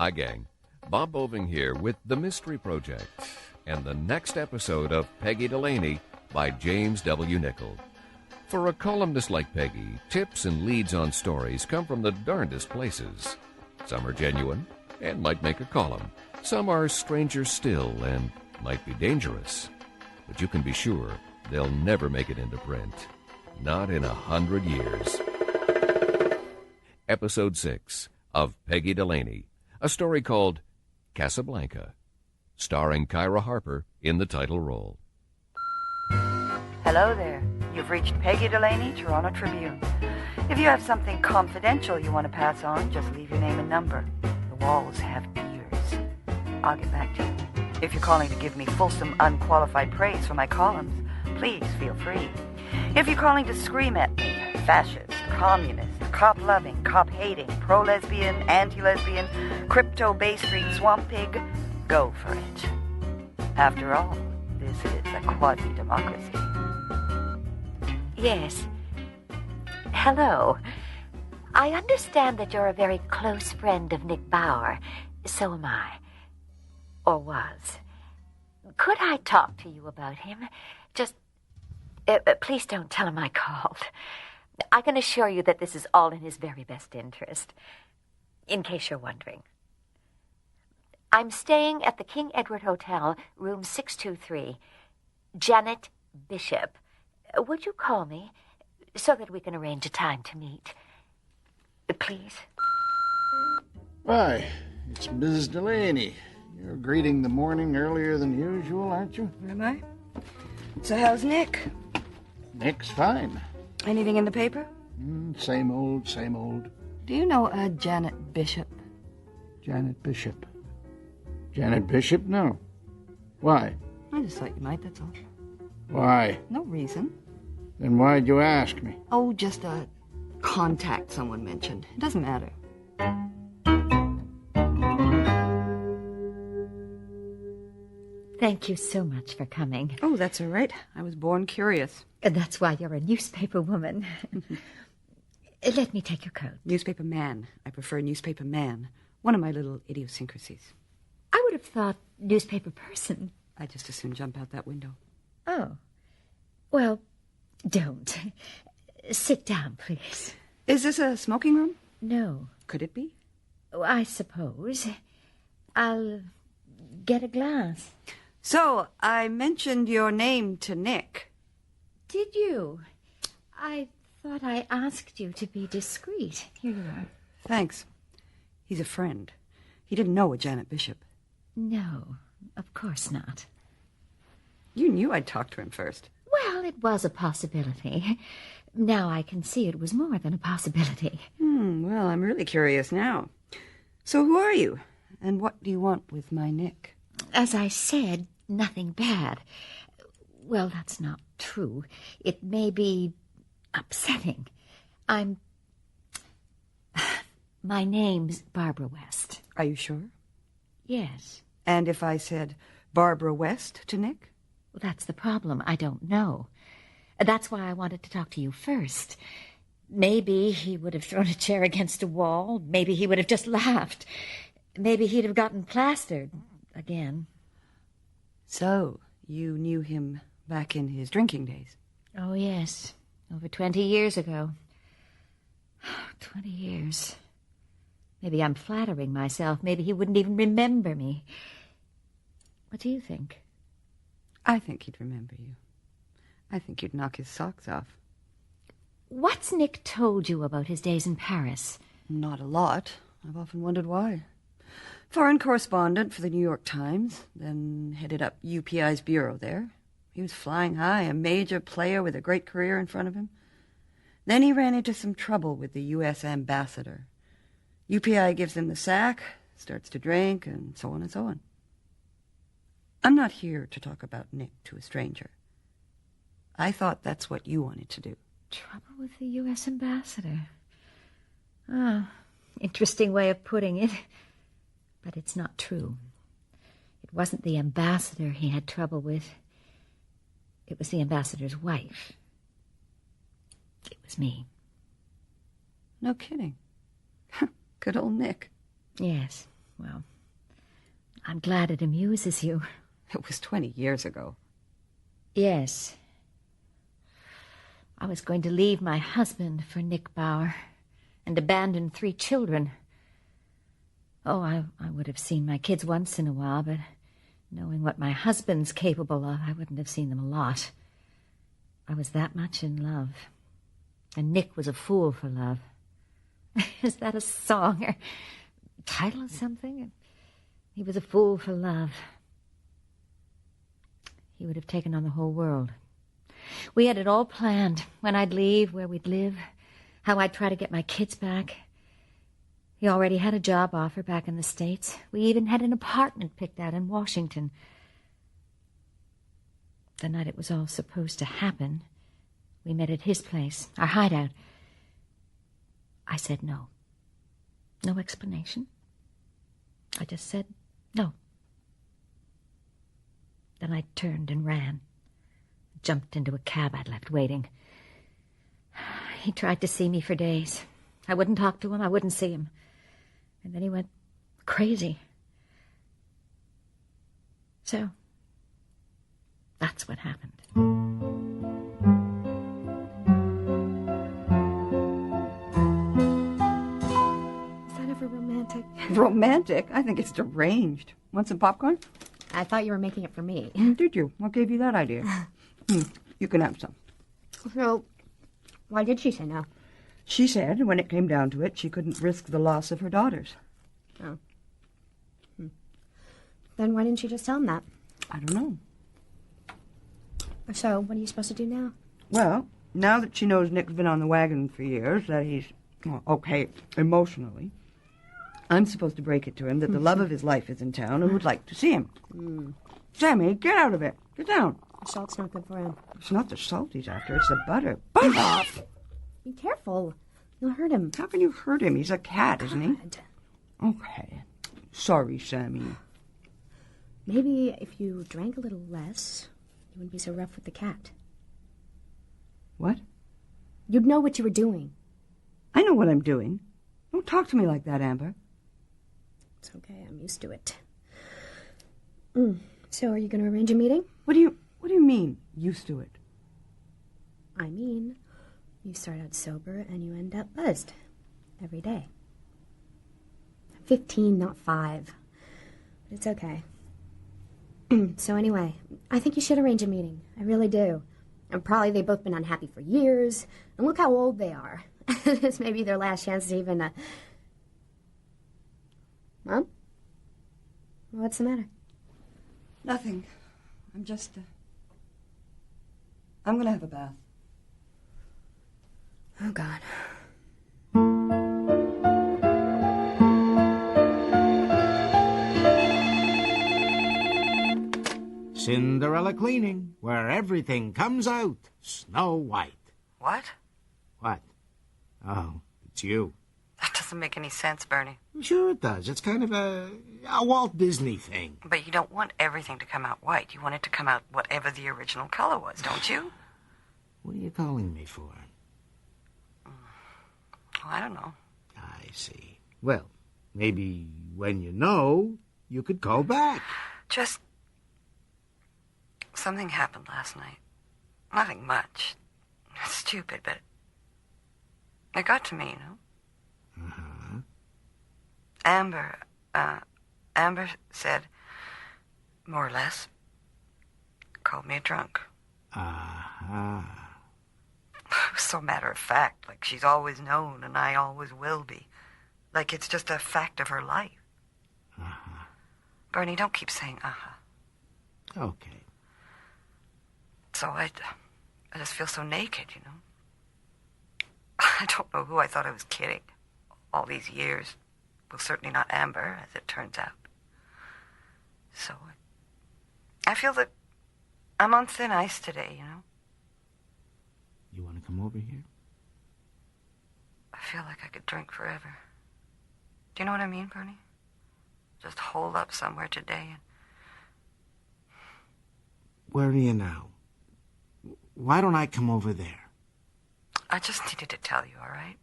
Hi, gang. Bob Boving here with The Mystery Project and the next episode of Peggy Delaney by James W. Nichol. For a columnist like Peggy, tips and leads on stories come from the darndest places. Some are genuine and might make a column. Some are stranger still and might be dangerous. But you can be sure they'll never make it into print. Not in 100 years. Episode 6 of Peggy Delaney, a story called Casablanca, starring Kyra Harper in the title role. Hello there. You've reached Peggy Delaney, Toronto Tribune. If you have something confidential you want to pass on, just leave your name and number. The walls have ears. I'll get back to you. If you're calling to give me fulsome, unqualified praise for my columns, please feel free. If you're calling to scream at me, fascist, communist, cop-loving, cop-hating, pro-lesbian, anti-lesbian, crypto-Bay Street swamp pig, go for it. After all, this is a quasi-democracy. Yes. Hello. I understand that you're a very close friend of Nick Bauer. So am I. Or was. Could I talk to you about him? Just, please don't tell him I called. I can assure you that this is all in his very best interest. In case you're wondering. I'm staying at the King Edward Hotel, room 623. Janet Bishop. Would you call me so that we can arrange a time to meet? Please? Why, it's Mrs. Delaney. You're greeting the morning earlier than usual, aren't you? Am I? So how's Nick? Nick's fine. Anything in the paper? Same old, same old. Do you know a Janet Bishop? Janet Bishop. Janet Bishop? No. Why? I just thought you might, that's all. Why? No reason. Then why'd you ask me? Oh, just a contact someone mentioned. It doesn't matter. Thank you so much for coming. Oh, that's all right. I was born curious. And that's why you're a newspaper woman. Let me take your coat. Newspaper man. I prefer newspaper man. One of my little idiosyncrasies. I would have thought newspaper person. I just as soon jump out that window. Oh. Well, don't. Sit down, please. Is this a smoking room? No. Could it be? Oh, I suppose. I'll get a glass. So, I mentioned your name to Nick. Did you? I thought I asked you to be discreet. Here you are. Thanks. He's a friend. He didn't know a Janet Bishop. No, of course not. You knew I'd talk to him first. Well, it was a possibility. Now I can see it was more than a possibility. Well, I'm really curious now. So who are you? And what do you want with my Nick? As I said, nothing bad. Well, that's not true. It may be upsetting. My name's Barbara West. Are you sure? Yes. And if I said Barbara West to Nick? Well, that's the problem. I don't know. That's why I wanted to talk to you first. Maybe he would have thrown a chair against a wall. Maybe he would have just laughed. Maybe he'd have gotten plastered again. So, you knew him back in his drinking days? Oh, yes. Over 20 years ago. 20 years. Maybe I'm flattering myself. Maybe he wouldn't even remember me. What do you think? I think he'd remember you. I think you'd knock his socks off. What's Nick told you about his days in Paris? Not a lot. I've often wondered why. Foreign correspondent for the New York Times, then headed up UPI's bureau there. He was flying high, a major player with a great career in front of him. Then he ran into some trouble with the U.S. ambassador. UPI gives him the sack, starts to drink, and so on and so on. I'm not here to talk about Nick to a stranger. I thought that's what you wanted to do. Trouble with the U.S. ambassador. Interesting way of putting it. But it's not true. It wasn't the ambassador he had trouble with. It was the ambassador's wife. It was me. No kidding. Good old Nick. Yes. Well, I'm glad it amuses you. It was 20 years ago. Yes. I was going to leave my husband for Nick Bauer and abandon 3 children. Oh, I would have seen my kids once in a while, but knowing what my husband's capable of, I wouldn't have seen them a lot. I was that much in love. And Nick was a fool for love. Is that a song or title of something? He was a fool for love. He would have taken on the whole world. We had it all planned, when I'd leave, where we'd live, how I'd try to get my kids back. He already had a job offer back in the States. We even had an apartment picked out in Washington. The night it was all supposed to happen, we met at his place, our hideout. I said no. No explanation. I just said no. Then I turned and ran. Jumped into a cab I'd left waiting. He tried to see me for days. I wouldn't talk to him. I wouldn't see him. And then he went crazy. So, that's what happened. Is that ever romantic? Romantic? I think it's deranged. Want some popcorn? I thought you were making it for me. Did you? What gave you that idea? You can have some. So, why did she say no? She said when it came down to it, she couldn't risk the loss of her daughters. Oh. Then why didn't she just tell him that? I don't know. So, what are you supposed to do now? Well, now that she knows Nick's been on the wagon for years, that he's, okay, emotionally, I'm supposed to break it to him that the love of his life is in town and would like to see him. Sammy, get out of it. Get down. The salt's not good for him. It's not the salt he's after, it's the butter. Buzz off! Be careful. You'll hurt him. How can you hurt him? He's a cat, isn't he? God. Okay. Sorry, Sammy. Maybe if you drank a little less, you wouldn't be so rough with the cat. What? You'd know what you were doing. I know what I'm doing. Don't talk to me like that, Amber. It's okay, I'm used to it. So, are you going to arrange a meeting? What do you mean, used to it? I mean, you start out sober and you end up buzzed. Every day. 15, not 5. But it's okay. So anyway, I think you should arrange a meeting. I really do. And probably they've both been unhappy for years. And look how old they are. This may be their last chance to even... Mom? What's the matter? Nothing. I'm just... I'm gonna have a bath. Oh, God. Cinderella Cleaning, where everything comes out Snow White. What? What? Oh, it's you. That doesn't make any sense, Bernie. Sure it does. It's kind of a Walt Disney thing. But you don't want everything to come out white. You want it to come out whatever the original color was, don't you? What are you calling me for? Well, I don't know. I see. Well, maybe when you know, you could call back. Just... something happened last night. Nothing much. It's stupid, but... it got to me, you know? Uh-huh. Amber said, more or less, called me a drunk. Uh-huh. It was so matter of fact, like she's always known and I always will be. Like it's just a fact of her life. Uh-huh. Bernie, don't keep saying uh-huh. Okay. So I just feel so naked, you know? I don't know who I thought I was kidding. All these years. Well, certainly not Amber, as it turns out. So I feel that I'm on thin ice today, you know? You want to come over here? I feel like I could drink forever. Do you know what I mean, Bernie? Just hold up somewhere today and... Where are you now? Why don't I come over there? I just needed to tell you, all right?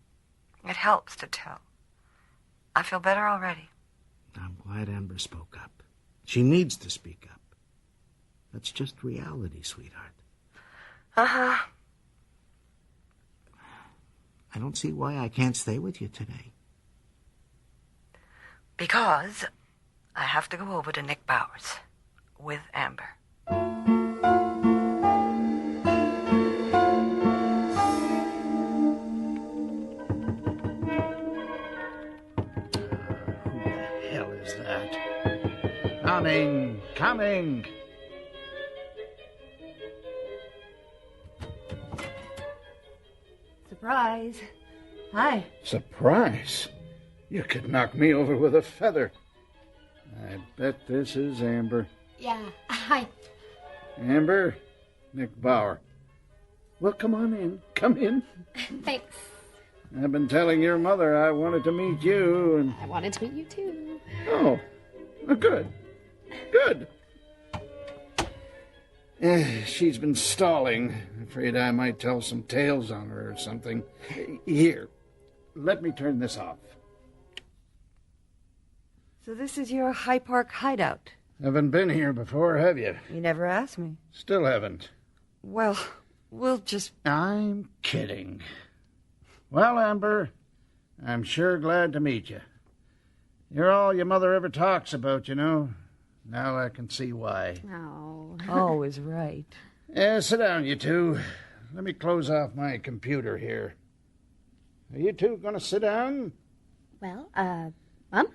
It helps to tell. I feel better already. I'm glad Amber spoke up. She needs to speak up. That's just reality, sweetheart. Uh-huh. I don't see why I can't stay with you today. Because I have to go over to Nick Bauer's with Amber. Who the hell is that? Coming. Surprise. Hi. Surprise? You could knock me over with a feather. I bet this is Amber. Yeah, hi. Amber, Nick Bauer. Well, come on in. Come in. Thanks. I've been telling your mother I wanted to meet you, and... I wanted to meet you, too. Oh, good. She's been stalling. Afraid I might tell some tales on her or something. Here, let me turn this off. So this is your High Park hideout? Haven't been here before, have you? You never asked me. Still haven't. Well, we'll just... I'm kidding. Well, Amber, I'm sure glad to meet you. You're all your mother ever talks about, you know. Now I can see why. Oh. Always right. Yeah, sit down, you two. Let me close off my computer here. Are you two going to sit down? Well, Mom?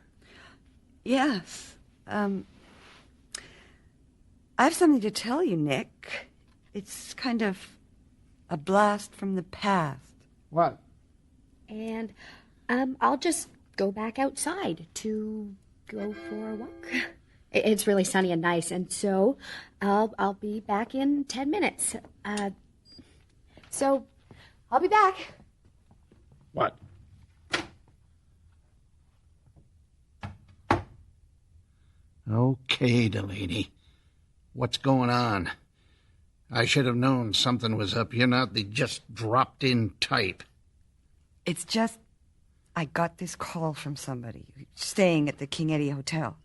Yes. I have something to tell you, Nick. It's kind of a blast from the past. What? And, I'll just go back outside to go for a walk. It's really sunny and nice, and so I'll be back in 10 minutes. So I'll be back. What? Okay, Delaney. What's going on? I should have known something was up. You're not the just dropped-in type. It's just I got this call from somebody staying at the King Eddie Hotel.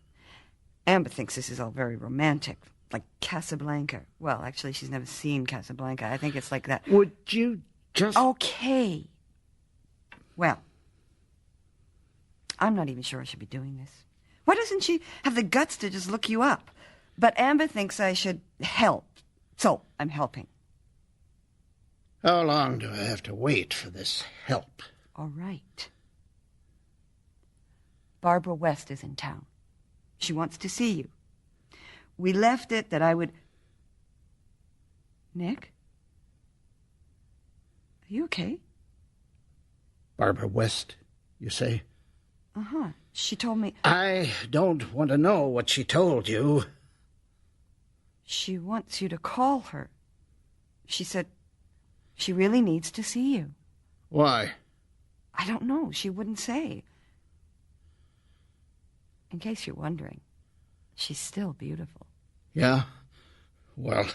Amber thinks this is all very romantic, like Casablanca. Well, actually, she's never seen Casablanca. I think it's like that. Would you just... Okay. Well, I'm not even sure I should be doing this. Why doesn't she have the guts to just look you up? But Amber thinks I should help, so I'm helping. How long do I have to wait for this help? All right. Barbara West is in town. She wants to see you. We left it that I would... Nick? Are you okay? Barbara West, you say? Uh-huh. She told me... I don't want to know what she told you. She wants you to call her. She said she really needs to see you. Why? I don't know. She wouldn't say. In case you're wondering, she's still beautiful. Yeah? Well,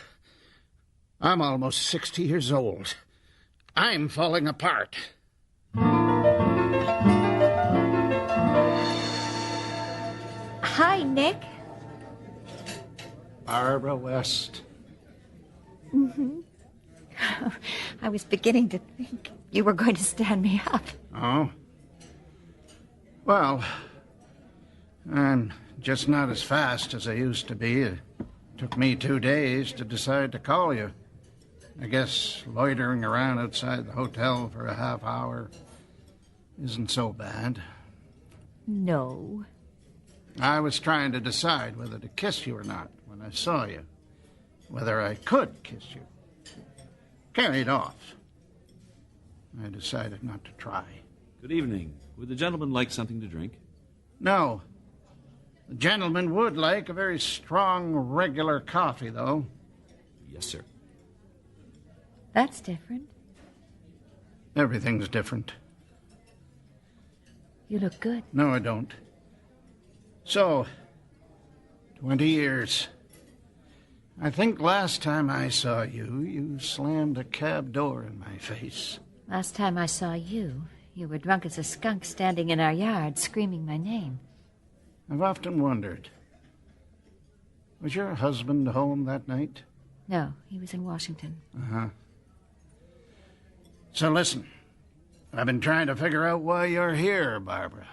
I'm almost 60 years old. I'm falling apart. Hi, Nick. Barbara West. Mm-hmm. I was beginning to think you were going to stand me up. Oh? Well, I'm just not as fast as I used to be. It took me 2 days to decide to call you. I guess loitering around outside the hotel for a half hour isn't so bad. No. I was trying to decide whether to kiss you or not when I saw you. Whether I could kiss you. Carried off. I decided not to try. Good evening. Would the gentleman like something to drink? No. The gentleman would like a very strong, regular coffee, though. Yes, sir. That's different. Everything's different. You look good. No, I don't. So, 20 years. I think last time I saw you, you slammed a cab door in my face. Last time I saw you, you were drunk as a skunk standing in our yard screaming my name. I've often wondered. Was your husband home that night? No, he was in Washington. Uh-huh. So listen, I've been trying to figure out why you're here, Barbara.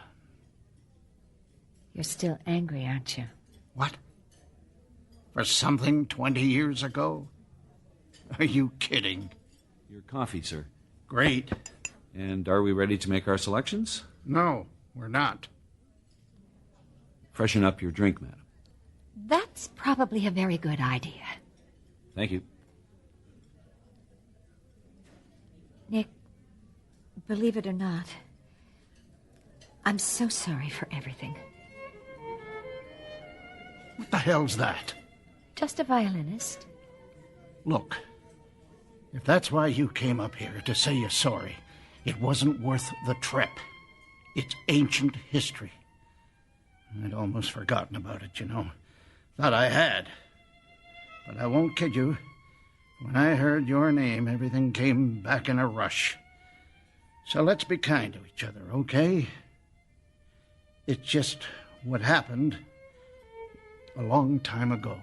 You're still angry, aren't you? What? For something 20 years ago? Are you kidding? Your coffee, sir. Great. And are we ready to make our selections? No, we're not. Freshen up your drink, madam. That's probably a very good idea. Thank you. Nick, believe it or not, I'm so sorry for everything. What the hell's that? Just a violinist. Look, if that's why you came up here, to say you're sorry, it wasn't worth the trip. It's ancient history. I'd almost forgotten about it, you know. Thought I had. But I won't kid you. When I heard your name, everything came back in a rush. So let's be kind to each other, okay? It's just what happened a long time ago.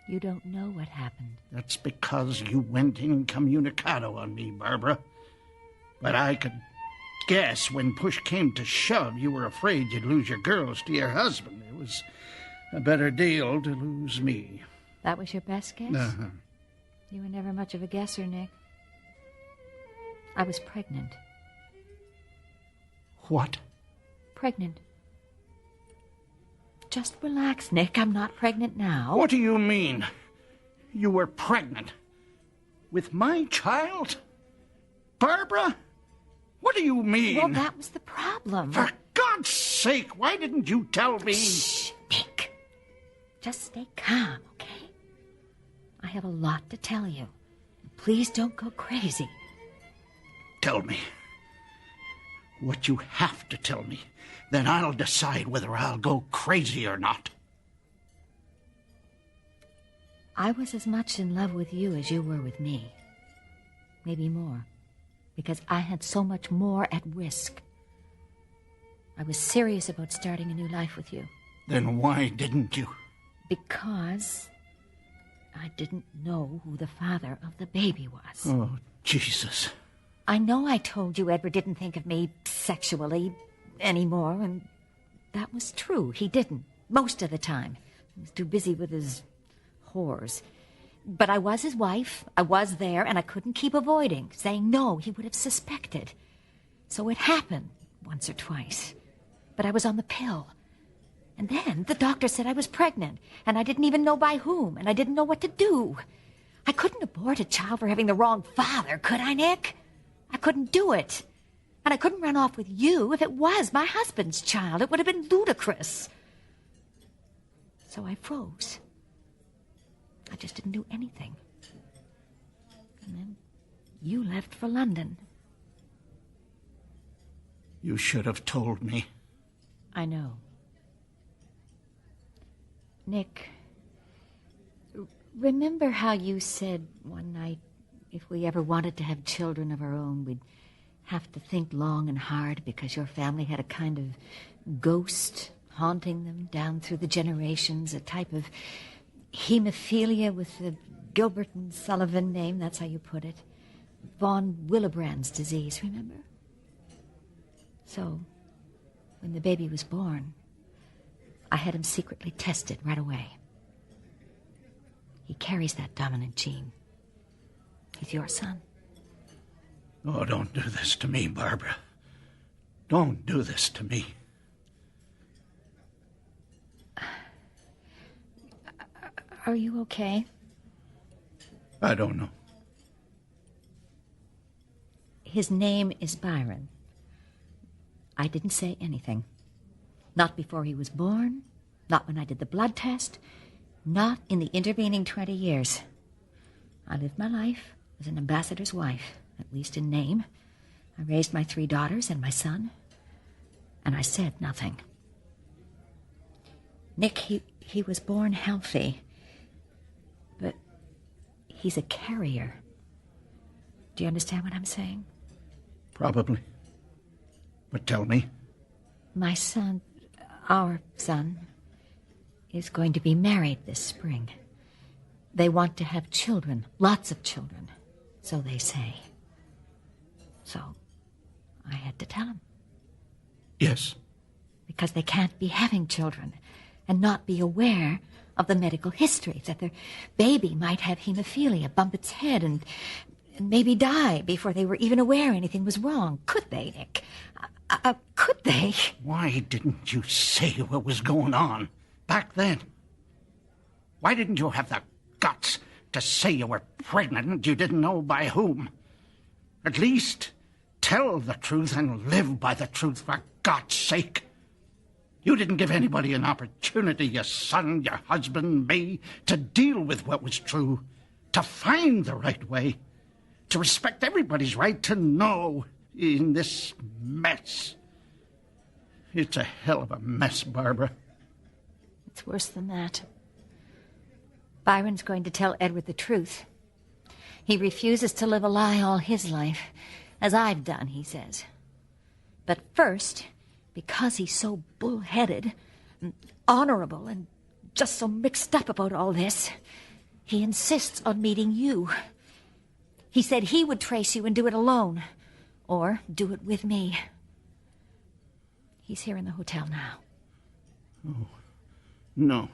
You don't know what happened. That's because you went incommunicado on me, Barbara. But I could guess when push came to shove, you were afraid you'd lose your girls to your husband. It was a better deal to lose me. That was your best guess? Uh-huh. You were never much of a guesser, Nick. I was pregnant. What? Pregnant. Just relax, Nick. I'm not pregnant now. What do you mean? You were pregnant? With my child? Barbara? What do you mean? Well, that was the problem. For God's sake, why didn't you tell me? Shh, Nick. Just stay calm, okay? I have a lot to tell you. Please don't go crazy. Tell me. What you have to tell me. Then I'll decide whether I'll go crazy or not. I was as much in love with you as you were with me. Maybe more. Because I had so much more at risk. I was serious about starting a new life with you. Then why didn't you? Because I didn't know who the father of the baby was. Oh, Jesus. I know I told you Edward didn't think of me sexually anymore, and that was true. He didn't, most of the time. He was too busy with his whores. But I was his wife, I was there, and I couldn't keep avoiding, saying no, he would have suspected. So it happened once or twice. But I was on the pill. And then the doctor said I was pregnant, and I didn't even know by whom, and I didn't know what to do. I couldn't abort a child for having the wrong father, could I, Nick? I couldn't do it. And I couldn't run off with you if it was my husband's child. It would have been ludicrous. So I froze. I just didn't do anything. And then you left for London. You should have told me. I know. Nick, remember how you said one night if we ever wanted to have children of our own, we'd have to think long and hard because your family had a kind of ghost haunting them down through the generations, a type of hemophilia with the Gilbert and Sullivan name, that's how you put it. Von Willebrand's disease, remember? So, when the baby was born, I had him secretly tested right away. He carries that dominant gene. He's your son. Oh, don't do this to me, Barbara. Don't do this to me. Are you okay? I don't know. His name is Byron. I didn't say anything. Not before he was born, not when I did the blood test, not in the intervening 20 years. I lived my life as an ambassador's wife, at least in name. I raised my 3 daughters and my son, and I said nothing. Nick, he was born healthy, but he's a carrier. Do you understand what I'm saying? Probably. But tell me. My son, Our son is going to be married this spring. They want to have children, lots of children, so they say. So I had to tell him. Yes. Because they can't be having children and not be aware of the medical history, that their baby might have hemophilia, bump its head, and maybe die before they were even aware anything was wrong. Could they, Nick? Could they? Why didn't you say what was going on back then? Why didn't you have the guts to say you were pregnant and you didn't know by whom? At least tell the truth and live by the truth, for God's sake. You didn't give anybody an opportunity, your son, your husband, me, to deal with what was true, to find the right way, to respect everybody's right to know in this mess. It's a hell of a mess, Barbara. It's worse than that. Byron's going to tell Edward the truth. He refuses to live a lie all his life, as I've done, he says. But first, because he's so bull-headed, and honorable, and just so mixed up about all this, he insists on meeting you. He said he would trace you and do it alone, or do it with me. He's here in the hotel now. Oh, no.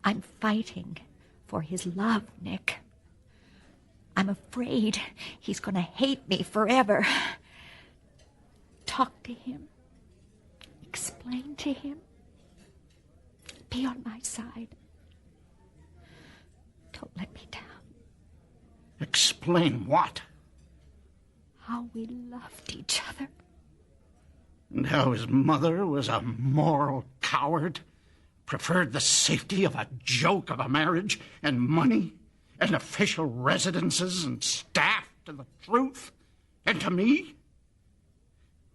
I'm fighting for his love, Nick. I'm afraid he's going to hate me forever. Talk to him. Explain to him. Be on my side. Don't let me down. Explain what? How we loved each other. And how his mother was a moral coward, preferred the safety of a joke of a marriage and money and official residences and staff to the truth and to me?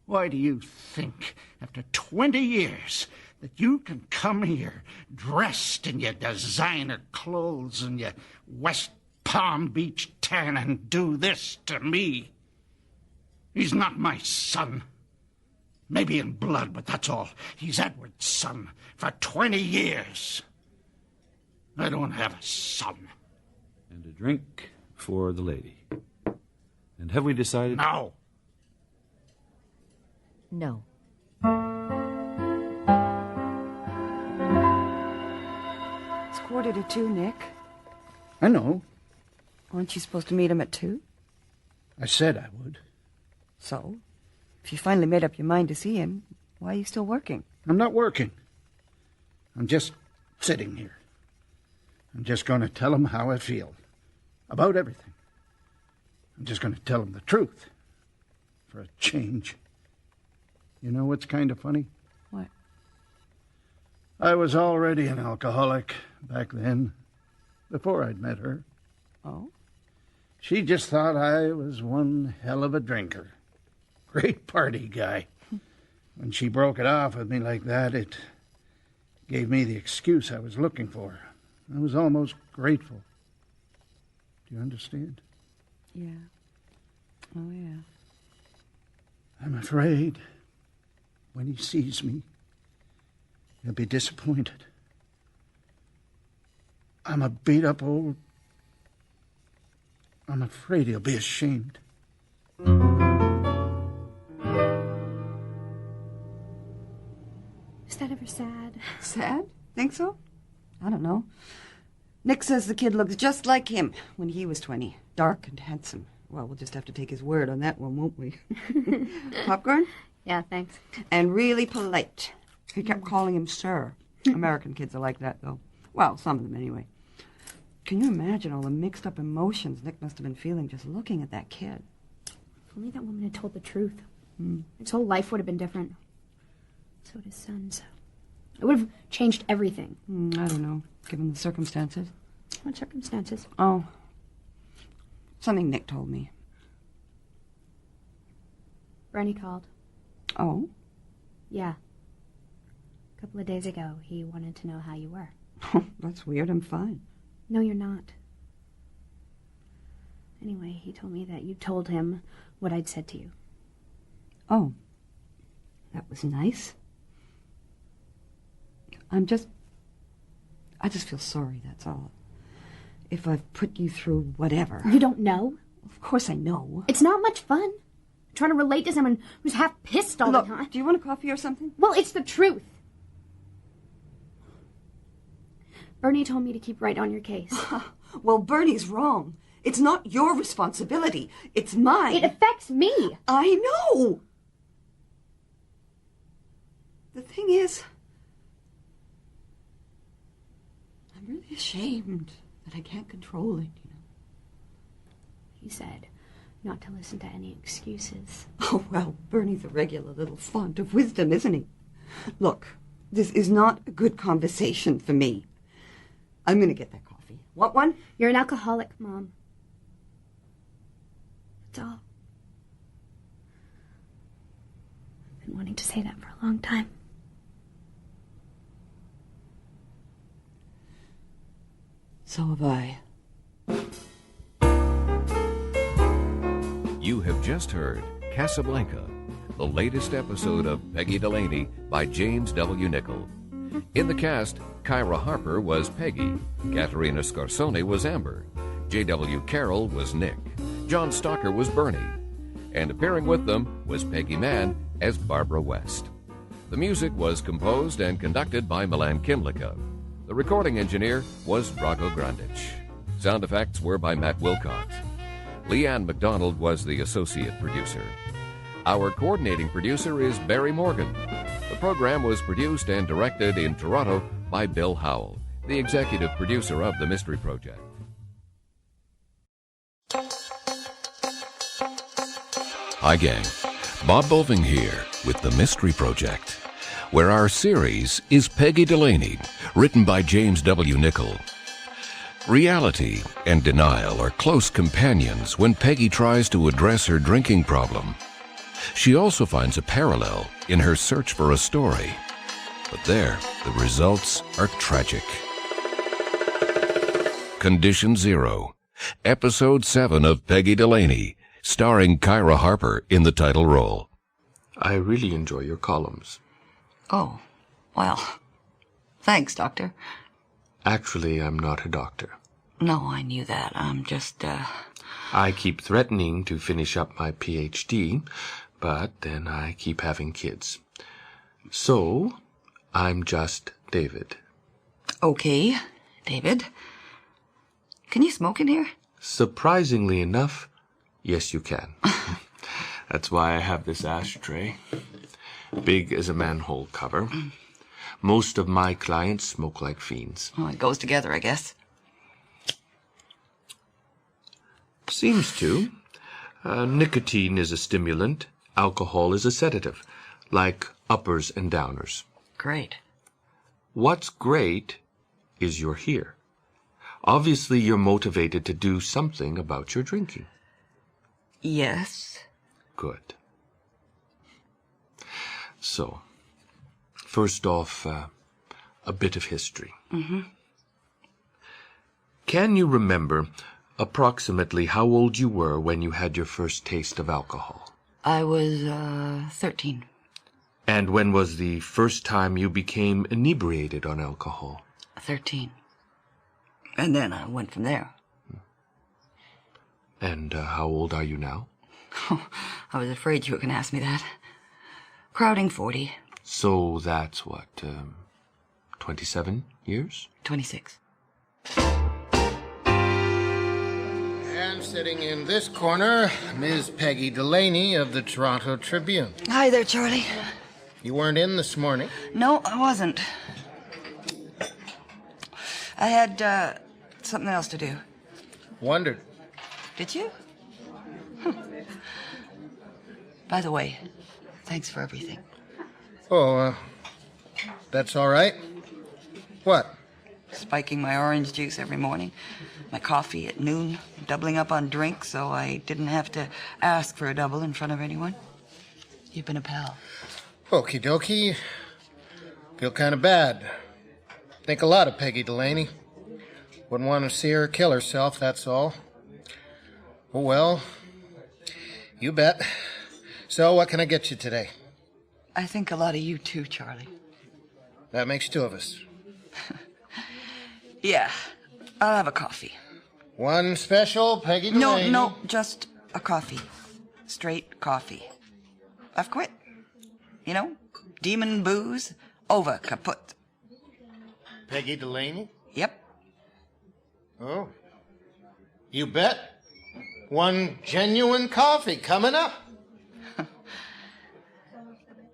Why do you think, after 20 years, that you can come here dressed in your designer clothes and your West Palm Beach tan and do this to me? He's not my son. Maybe in blood, but that's all. He's Edward's son for 20 years. I don't have a son. And a drink for the lady. And have we decided? No. No. It's 1:45, Nick. I know. Aren't you supposed to meet him at 2? I said I would. So, if you finally made up your mind to see him, why are you still working? I'm not working. I'm just sitting here. I'm just going to tell him how I feel. About everything. I'm just going to tell him the truth. For a change. You know what's kind of funny? What? I was already an alcoholic back then, before I'd met her. Oh? She just thought I was one hell of a drinker. Great party guy. When she broke it off with me like that, it gave me the excuse I was looking for. I was almost grateful. Do you understand? Yeah. Oh, yeah. I'm afraid when he sees me, he'll be disappointed. I'm a beat-up old... I'm afraid he'll be ashamed. Is that ever sad? Sad? Think so? I don't know. Nick says the kid looks just like him when he was 20. Dark and handsome. Well, we'll just have to take his word on that one, won't we? Popcorn? Yeah, thanks. And really polite. He kept calling him sir. American kids are like that, though. Well, some of them anyway. Can you imagine all the mixed-up emotions Nick must have been feeling just looking at that kid? If only that woman had told the truth. His whole life would have been different. So would his son's. It would have changed everything. I don't know, given the circumstances. What circumstances? Oh. Something Nick told me. Bernie called. Oh? Yeah. A couple of days ago, he wanted to know how you were. That's weird. I'm fine. No, you're not. Anyway, he told me that you told him what I'd said to you. Oh. That was nice. I just feel sorry, that's all. If I've put you through whatever. You don't know? Of course I know. It's not much fun. Trying to relate to someone who's half pissed all the time. Do you want a coffee or something? Well, it's the truth. Bernie told me to keep right on your case. Well, Bernie's wrong. It's not your responsibility. It's mine. It affects me. I know. The thing is, I'm really ashamed that I can't control it, you know. He said not to listen to any excuses. Oh, well, Bernie's a regular little font of wisdom, isn't he? Look, this is not a good conversation for me. I'm going to get that coffee. Want one? You're an alcoholic, Mom. That's all. I've been wanting to say that for a long time. So have I. You have just heard Casablanca, the latest episode of Peggy Delaney by James W. Nichol. In the cast, Kyra Harper was Peggy, Katerina Scarsone was Amber, J.W. Carroll was Nick, John Stalker was Bernie, and appearing with them was Peggy Mann as Barbara West. The music was composed and conducted by Milan Kimlicka. The recording engineer was Drago Grandich. Sound effects were by Matt Wilcott. Leanne McDonald was the associate producer. Our coordinating producer is Barry Morgan. The program was produced and directed in Toronto by Bill Howell, the executive producer of The Mystery Project. Hi, gang. Bob Boving here with The Mystery Project, where our series is Peggy Delaney, written by James W. Nichol. Reality and denial are close companions when Peggy tries to address her drinking problem. She also finds a parallel in her search for a story. But there, the results are tragic. Condition Zero, Episode 7 of Peggy Delaney, starring Kyra Harper in the title role. I really enjoy your columns. Oh, well, thanks, Doctor. Actually, I'm not a doctor. No, I knew that. I'm just, I keep threatening to finish up my PhD, but then I keep having kids. So, I'm just David. Okay, David. Can you smoke in here? Surprisingly enough, yes, you can. That's why I have this ashtray. Big as a manhole cover. Most of my clients smoke like fiends. Well, it goes together, I guess. Seems to. Nicotine is a stimulant. Alcohol is a sedative, like uppers and downers. Great. What's great is you're here. Obviously, you're motivated to do something about your drinking. Yes. Good. So, first off, a bit of history. Mm-hmm. Can you remember approximately how old you were when you had your first taste of alcohol? I was, 13. And when was the first time you became inebriated on alcohol? 13. And then I went from there. And how old are you now? I was afraid you were going to ask me that. Crowding 40. So that's what, 27 years? 26. And sitting in this corner, Ms. Peggy Delaney of the Toronto Tribune. Hi there, Charlie. You weren't in this morning. No, I wasn't. I had, something else to do. Wondered. Did you? By the way, thanks for everything. Oh, that's all right. What? Spiking my orange juice every morning, my coffee at noon, doubling up on drinks so I didn't have to ask for a double in front of anyone. You've been a pal. Okie dokie. Feel kind of bad. Think a lot of Peggy Delaney. Wouldn't want to see her kill herself, that's all. Oh, well, you bet. So, what can I get you today? I think a lot of you too, Charlie. That makes two of us. Yeah, I'll have a coffee. One special, Peggy Delaney. No, just a coffee. Straight coffee. I've quit. You know, demon booze, over, kaput. Peggy Delaney? Yep. Oh. You bet. One genuine coffee coming up.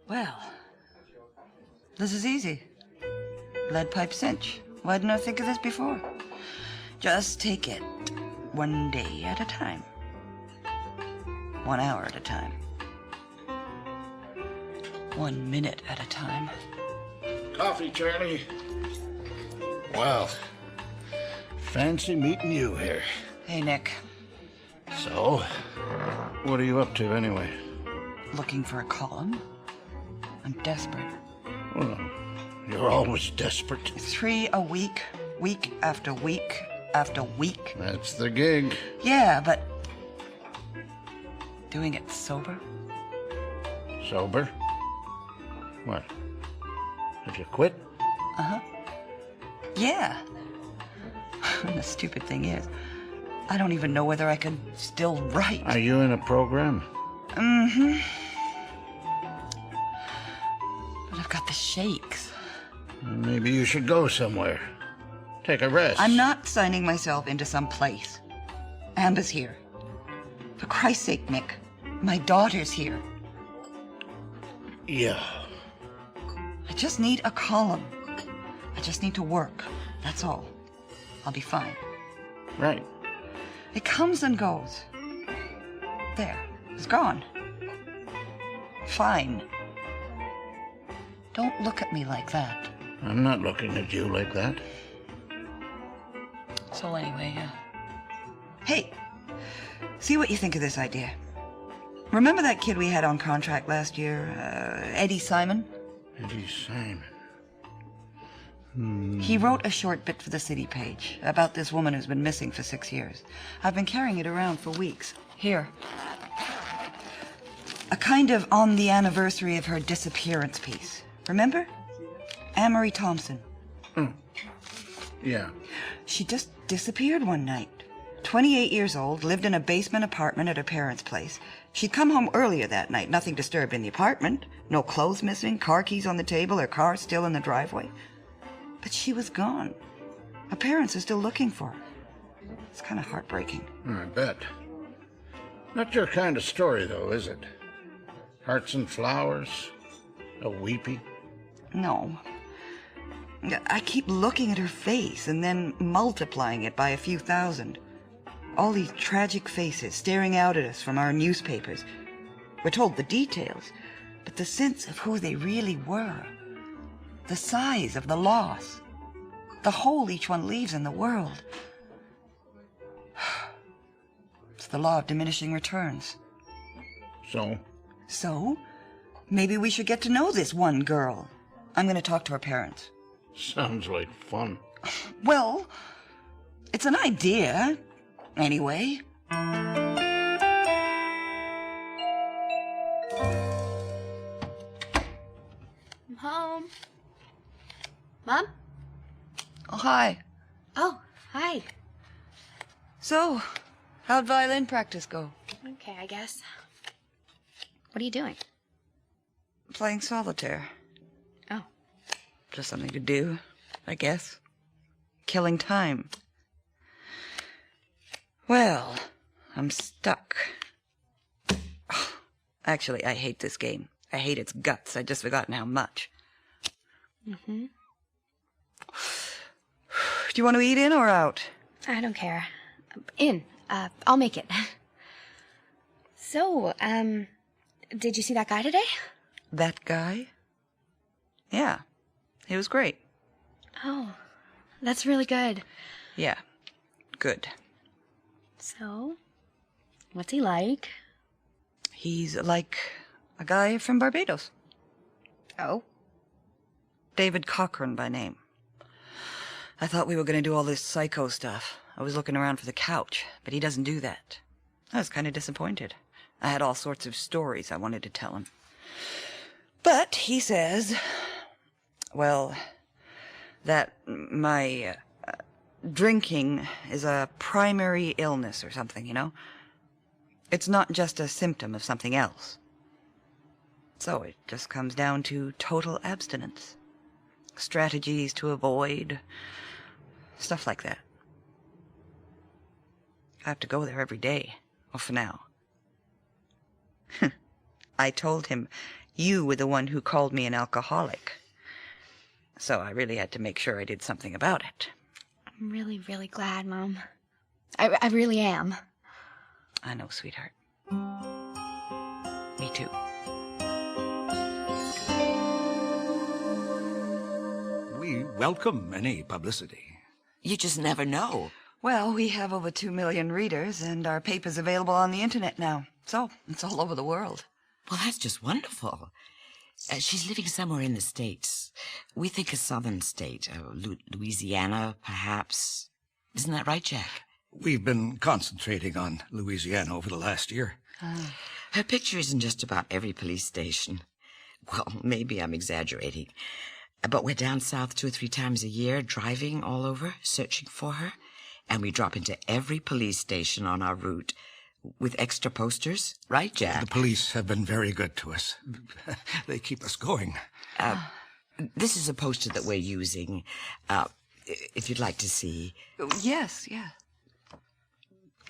Well, this is easy. Lead pipe cinch. Why didn't I think of this before? Just take it one day at a time. 1 hour at a time. 1 minute at a time. Coffee, Charlie. Well, Fancy meeting you here. Hey, Nick. So, what are you up to anyway? Looking for a column? I'm desperate. Well, you're always desperate. 3 a week, week after week after week. That's the gig. Yeah, but doing it sober? Sober? What? Have you quit? Uh-huh. Yeah. The stupid thing is, I don't even know whether I can still write. Are you in a program? Mm-hmm. But I've got the shakes. Maybe you should go somewhere. Take a rest. I'm not signing myself into some place. Amber's here. For Christ's sake, Nick, my daughter's here. Yeah. I just need a column. I just need to work. That's all. I'll be fine. Right. It comes and goes. There. It's gone. Fine. Don't look at me like that. I'm not looking at you like that. So anyway, hey, see what you think of this idea. Remember that kid we had on contract last year, Eddie Simon? Eddie Simon. He wrote a short bit for the city page about this woman who's been missing for 6 years. I've been carrying it around for weeks. Here. A kind of on the anniversary of her disappearance piece. Remember? Amory Thompson. Yeah. She just disappeared one night. 28 years old, lived in a basement apartment at her parents' place. She'd come home earlier that night, nothing disturbed in the apartment. No clothes missing, car keys on the table, her car still in the driveway. But she was gone. Her parents are still looking for her. It's kind of heartbreaking. I bet. Not your kind of story, though, is it? Hearts and flowers? A weepy? No. I keep looking at her face and then multiplying it by a few thousand. All these tragic faces staring out at us from our newspapers. We're told the details, but the sense of who they really were, the size of the loss, the hole each one leaves in the world. It's the law of diminishing returns. So, maybe we should get to know this one girl. I'm going to talk to her parents. Sounds like fun. Well, it's an idea, anyway. I'm home. Mom? Oh, hi. Oh, hi. So, how'd violin practice go? Okay, I guess. What are you doing? Playing solitaire. Oh. Just something to do, I guess. Killing time. Well, I'm stuck. Actually, I hate this game. I hate its guts. I'd just forgotten how much. Mm-hmm. Do you want to eat in or out? I don't care. In. I'll make it. So, did you see that guy today? That guy? Yeah. He was great. Oh, that's really good. Yeah. Good. So, what's he like? He's like a guy from Barbados. Oh? David Cochran by name. I thought we were going to do all this psycho stuff. I was looking around for the couch, but he doesn't do that. I was kind of disappointed. I had all sorts of stories I wanted to tell him. But he says, Well, that my drinking is a primary illness or something, you know? It's not just a symptom of something else. So it just comes down to total abstinence. Strategies to avoid, stuff like that. I have to go there every day, well, for now. I told him you were the one who called me an alcoholic. So I really had to make sure I did something about it. I'm really, really glad, Mom. I really am. I know, sweetheart. Me too. We welcome any publicity. You just never know. Well, we have over 2 million readers, and our paper's available on the internet now. So, it's all over the world. Well, that's just wonderful. She's living somewhere in the States. We think a southern state. Louisiana, perhaps. Isn't that right, Jack? We've been concentrating on Louisiana over the last year. Her picture is in just about every police station. Well, maybe I'm exaggerating. But we're down south 2 or 3 times a year, driving all over, searching for her. And we drop into every police station on our route with extra posters. Right, Jack? The police have been very good to us. They keep us going. This is a poster that we're using, if you'd like to see. Yes, yeah.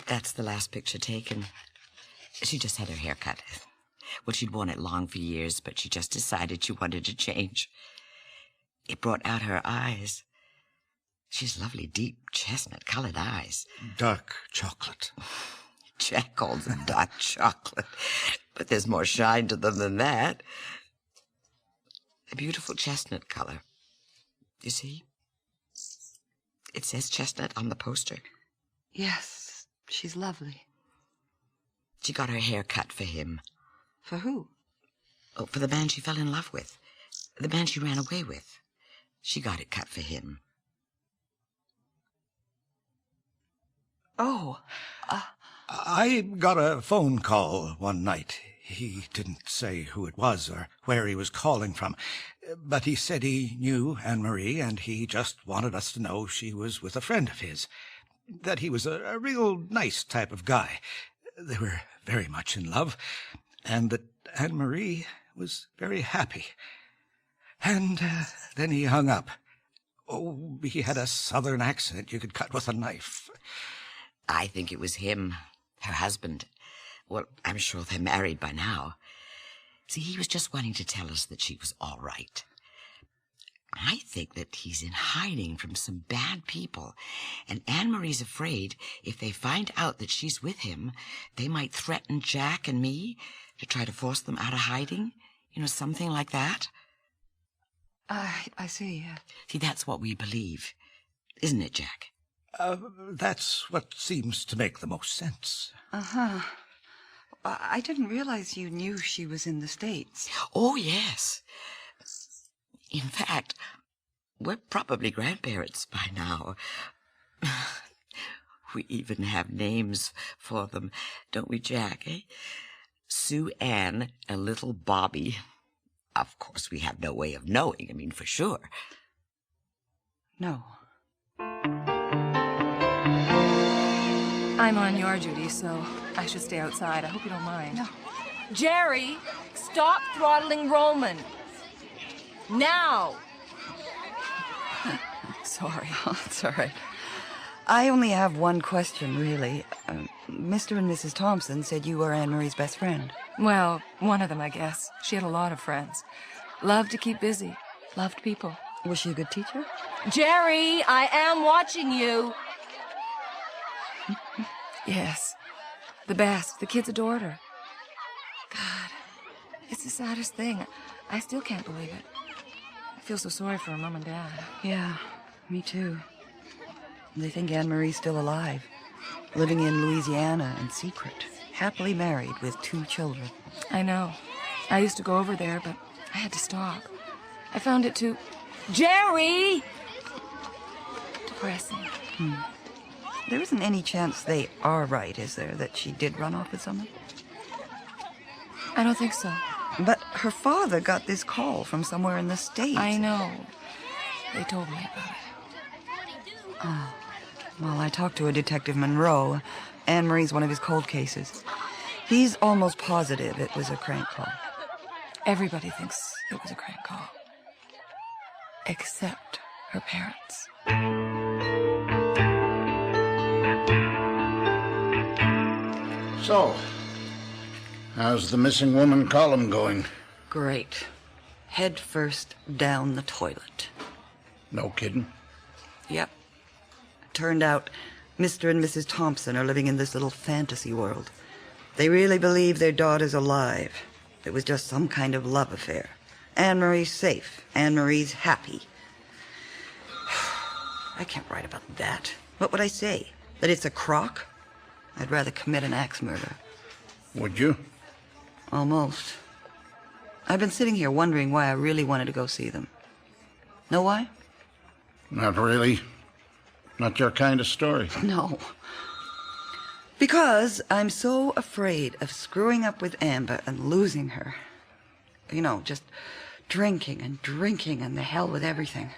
That's the last picture taken. She just had her hair cut. Well, she'd worn it long for years, but she just decided she wanted to change. It brought out her eyes. She's lovely, deep, chestnut-colored eyes. Dark chocolate. Jack calls them dark chocolate, but there's more shine to them than that. A beautiful chestnut color. You see? It says chestnut on the poster. Yes, she's lovely. She got her hair cut for him. For who? Oh, for the man she fell in love with. The man she ran away with. She got it cut for him. Oh, I got a phone call one night. He didn't say who it was or where he was calling from, but he said he knew Anne-Marie, and he just wanted us to know she was with a friend of his, that he was a real nice type of guy. They were very much in love, and that Anne-Marie was very happy. And then he hung up. Oh, he had a southern accent you could cut with a knife. I think it was him, her husband. Well, I'm sure they're married by now. See, he was just wanting to tell us that she was all right. I think that he's in hiding from some bad people, and Anne-Marie's afraid if they find out that she's with him, they might threaten Jack and me to try to force them out of hiding. You know, something like that. I see. See, that's what we believe. Isn't it, Jack? That's what seems to make the most sense. Uh-huh. I didn't realize you knew she was in the States. Oh, yes. In fact, we're probably grandparents by now. We even have names for them, don't we, Jack, eh? Sue Ann and little Bobby. Of course, we have no way of knowing, I mean, for sure. No. I'm on yard duty, so I should stay outside. I hope you don't mind. No. Jerry, stop throttling Roman. Now! Sorry. Oh, it's all right. I only have one question, really. Mr. and Mrs. Thompson said you were Anne-Marie's best friend. Well, one of them, I guess. She had a lot of friends. Loved to keep busy. Loved people. Was she a good teacher? Jerry, I am watching you. Yes. The best. The kids adored her. God, it's the saddest thing. I still can't believe it. I feel so sorry for her mom and dad. Yeah, me too. They think Anne-Marie's still alive, living in Louisiana in secret, happily married with 2 children. I know. I used to go over there, but I had to stop. I found it too... Jerry! Depressing. There isn't any chance they are right, is there, that she did run off with someone? I don't think so. But her father got this call from somewhere in the States. I know. They told me about it. Oh. Well, I talked to a Detective Monroe. Anne-Marie's one of his cold cases. He's almost positive it was a crank call. Everybody thinks it was a crank call. Except her parents. So, how's the missing woman column going? Great. Head first down the toilet. No kidding? Yep. Turned out Mr. and Mrs. Thompson are living in this little fantasy world. They really believe their daughter's alive. It was just some kind of love affair. Anne-Marie's safe. Anne-Marie's happy. I can't write about that. What would I say? That it's a crock? I'd rather commit an axe murder. Would you? Almost. I've been sitting here wondering why I really wanted to go see them. Know why? Not really. Not your kind of story. No. Because I'm so afraid of screwing up with Amber and losing her. You know, just drinking and the hell with everything.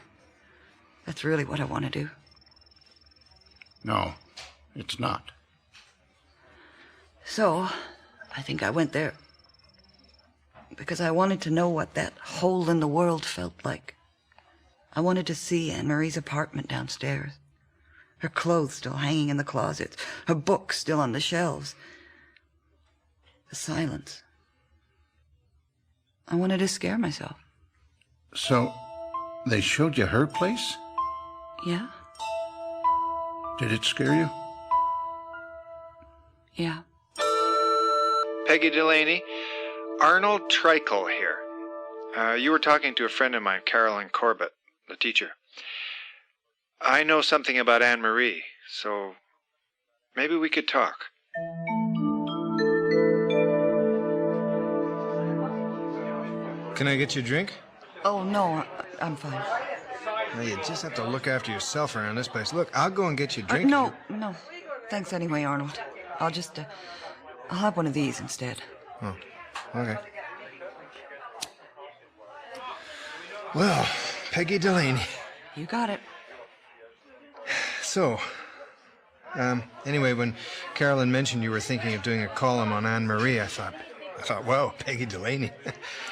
That's really what I want to do. No, it's not. So, I think I went there. Because I wanted to know what that hole in the world felt like. I wanted to see Anne-Marie's apartment downstairs. Her clothes still hanging in the closets. Her books still on the shelves. The silence. I wanted to scare myself. So, they showed you her place? Yeah? Did it scare you? Yeah. Peggy Delaney, Arnold Treichel here. You were talking to a friend of mine, Carolyn Corbett, the teacher. I know something about Anne-Marie, so maybe we could talk. Can I get you a drink? Oh, no, I'm fine. Well, you just have to look after yourself around this place. Look, I'll go and get you a drink. No. Thanks anyway, Arnold. I'll just, I'll have one of these instead. Oh, okay. Well, Peggy Delaney. You got it. So, anyway, when Carolyn mentioned you were thinking of doing a column on Anne-Marie, I thought, wow, Peggy Delaney.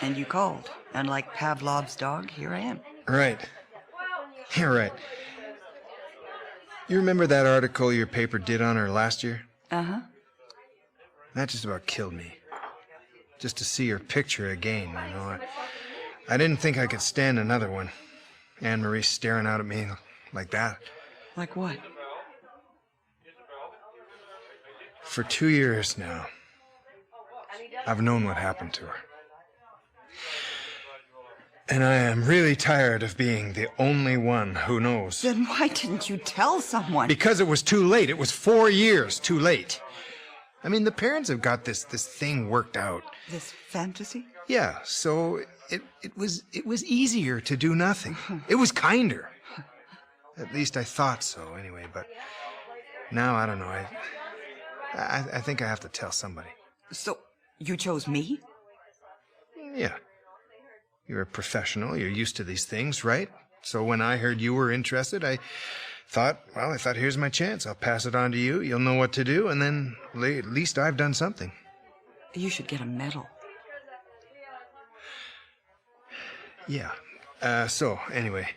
And you called. And like Pavlov's dog, here I am. Right. You're right. You remember that article your paper did on her last year? Uh-huh. That just about killed me. Just to see her picture again, you know. I didn't think I could stand another one. Anne-Marie staring out at me like that. Like what? For 2 years now, I've known what happened to her. And I am really tired of being the only one who knows. Then why didn't you tell someone? Because it was too late. It was 4 years too late. I mean, the parents have got this thing worked out. This fantasy? Yeah, so it was easier to do nothing. It was kinder. At least I thought so, anyway, but now I don't know. I think I have to tell somebody. So, you chose me? Yeah. You're a professional. You're used to these things, right? So when I heard you were interested, I thought, here's my chance. I'll pass it on to you. You'll know what to do, and then at least I've done something. You should get a medal. Yeah. So, anyway,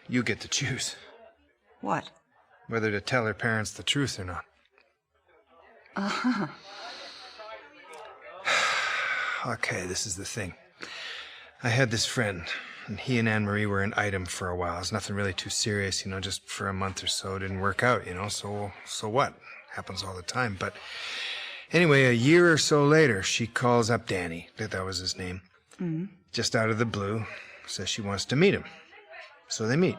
you get to choose. What? Whether to tell her parents the truth or not. Uh-huh. Okay, this is the thing. I had this friend, and he and Anne-Marie were an item for a while. It's nothing really too serious, just for a month or so. It didn't work out, so what? Happens all the time. But anyway, a year or so later, she calls up Danny. That was his name. Mm-hmm. Just out of the blue, says she wants to meet him. So they meet.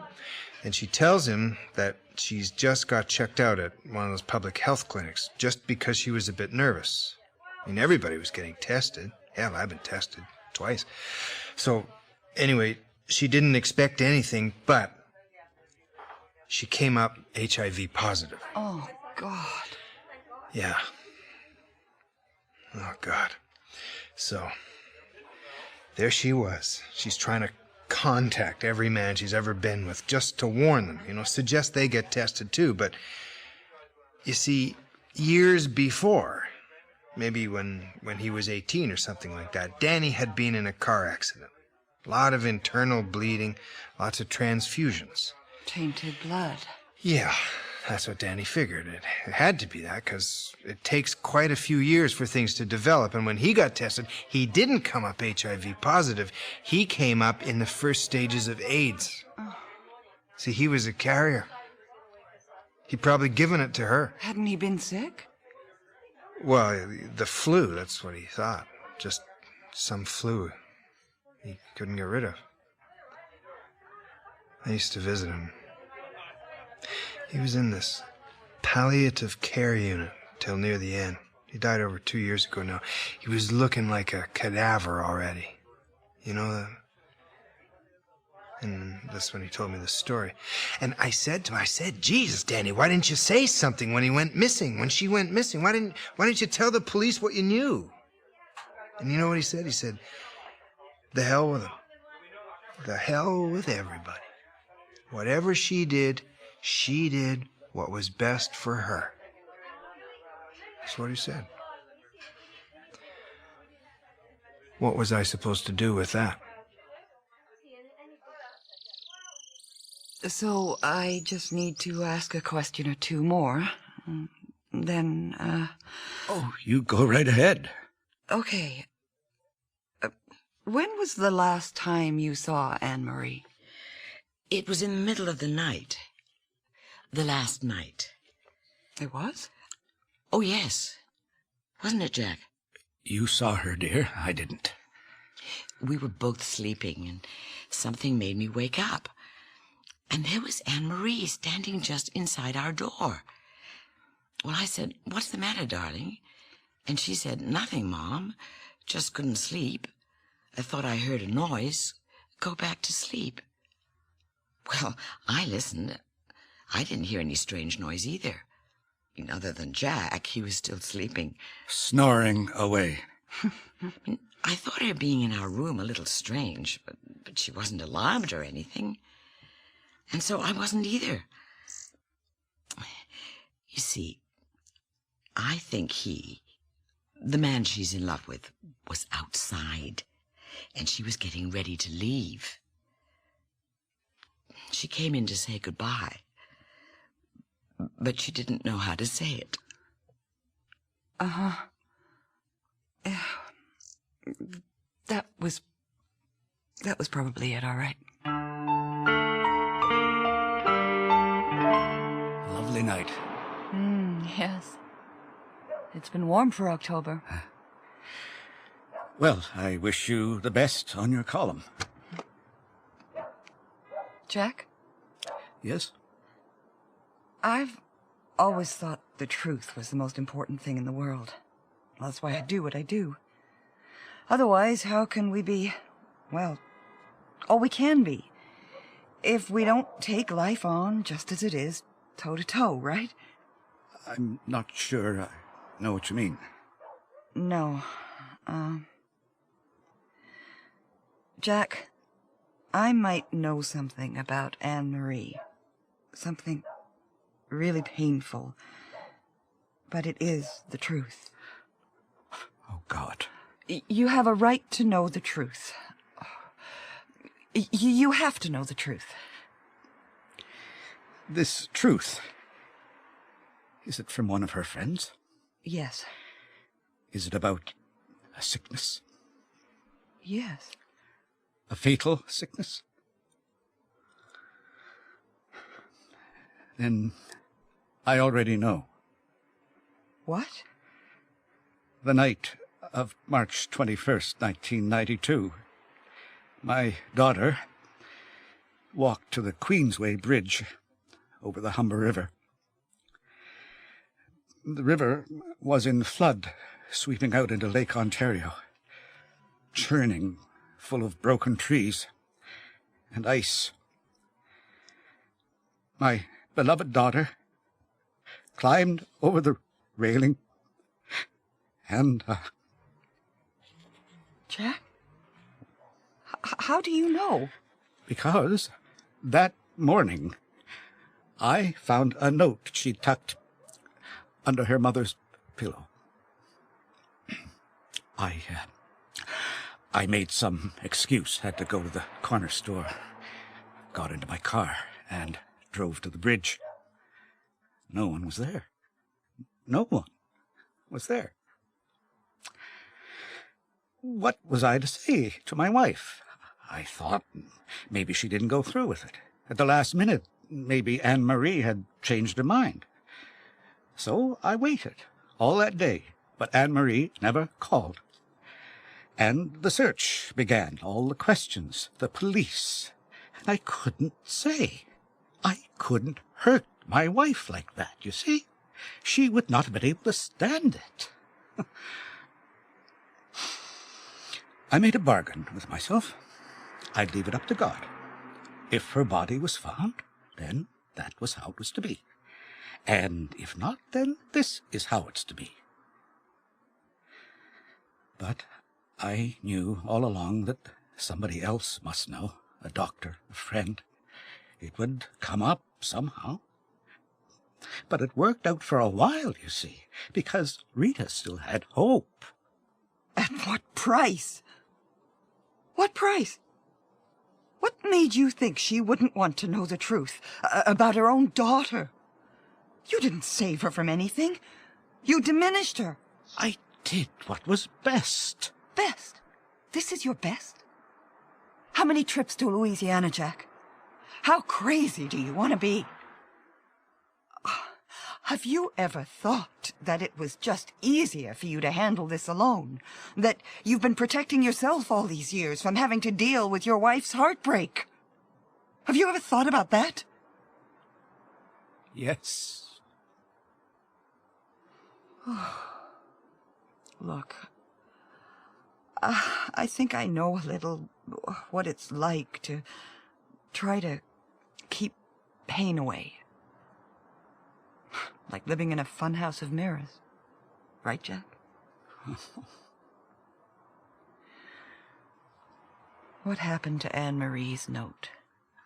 And she tells him that she's just got checked out at one of those public health clinics just because she was a bit nervous. I mean, everybody was getting tested. Hell, I've been tested twice. So, anyway, she didn't expect anything, but she came up HIV positive. Oh, God. Yeah. Oh, God. So, There she was. She's trying to contact every man she's ever been with just to warn them, suggest they get tested too. But you see, years before, maybe when he was 18 or something like that, Danny had been in a car accident. A lot of internal bleeding, lots of transfusions. Tainted blood. Yeah, that's what Danny figured. It had to be that, because it takes quite a few years for things to develop. And when he got tested, he didn't come up HIV positive. He came up in the first stages of AIDS. Oh. See, he was a carrier. He'd probably given it to her. Hadn't he been sick? Well, the flu, that's what he thought. Just some flu he couldn't get rid of. I used to visit him. He was in this palliative care unit till near the end. He died over 2 years ago now. He was looking like a cadaver already. You know that? And that's when he told me the story. And I said to him, Jesus, Danny, why didn't you say something when he went missing, when she went missing? Why didn't you tell the police what you knew? And you know what he said? He said, the hell with him. The hell with everybody. Whatever she did what was best for her. That's what he said. What was I supposed to do with that? So I just need to ask a question or two more. Then, Oh, you go right ahead. Okay. When was the last time you saw Anne-Marie? It was in the middle of the night. The last night. It was? Oh, yes. Wasn't it, Jack? You saw her, dear. I didn't. We were both sleeping, and something made me wake up. And there was Anne-Marie standing just inside our door. Well, I said, "What's the matter, darling?" And she said, "Nothing, Mom. Just couldn't sleep. I thought I heard a noise. Go back to sleep." Well, I listened. I didn't hear any strange noise either. Other than Jack, he was still sleeping. Snoring away. I thought her being in our room a little strange, but she wasn't alarmed or anything. And so I wasn't either. You see, I think he, the man she's in love with, was outside, and she was getting ready to leave. She came in to say goodbye, but she didn't know how to say it. Uh-huh. That was probably it, all right. Lovely night. Yes. It's been warm for October. Well, I wish you the best on your column. Jack? Yes? I've always thought the truth was the most important thing in the world. That's why I do what I do. Otherwise, how can we be, well, all we can be, if we don't take life on just as it is, toe to toe, right? I'm not sure I know what you mean. No. Jack, I might know something about Anne-Marie. Something really painful. But it is the truth. Oh, God. You have a right to know the truth. You have to know the truth. This truth, is it from one of her friends? Yes. Is it about a sickness? Yes. A fatal sickness? Then I already know. What? The night of March 21st, 1992, my daughter walked to the Queensway Bridge over the Humber River. The river was in flood, sweeping out into Lake Ontario, churning, full of broken trees and ice. My beloved daughter climbed over the railing and... Jack? How do you know? Because that morning I found a note she tucked under her mother's pillow. I made some excuse, had to go to the corner store, got into my car, and drove to the bridge. No one was there. No one was there. What was I to say to my wife? I thought maybe she didn't go through with it. At the last minute, maybe Anne-Marie had changed her mind. So I waited all that day, but Anne-Marie never called. And the search began, all the questions, the police. And I couldn't say. I couldn't hurt my wife like that, you see. She would not have been able to stand it. I made a bargain with myself. I'd leave it up to God. If her body was found, then that was how it was to be. And if not, then this is how it's to be. But I knew all along that somebody else must know, a doctor, a friend. It would come up somehow. But it worked out for a while, you see, because Rita still had hope. At what price? What price? What made you think she wouldn't want to know the truth about her own daughter? You didn't save her from anything. You diminished her. I did what was best. Best? This is your best? How many trips to Louisiana, Jack? How crazy do you want to be? Have you ever thought that it was just easier for you to handle this alone? That you've been protecting yourself all these years from having to deal with your wife's heartbreak? Have you ever thought about that? Yes. Look, I think I know a little what it's like to try to keep pain away. Like living in a funhouse of mirrors. Right, Jack? What happened to Anne-Marie's note?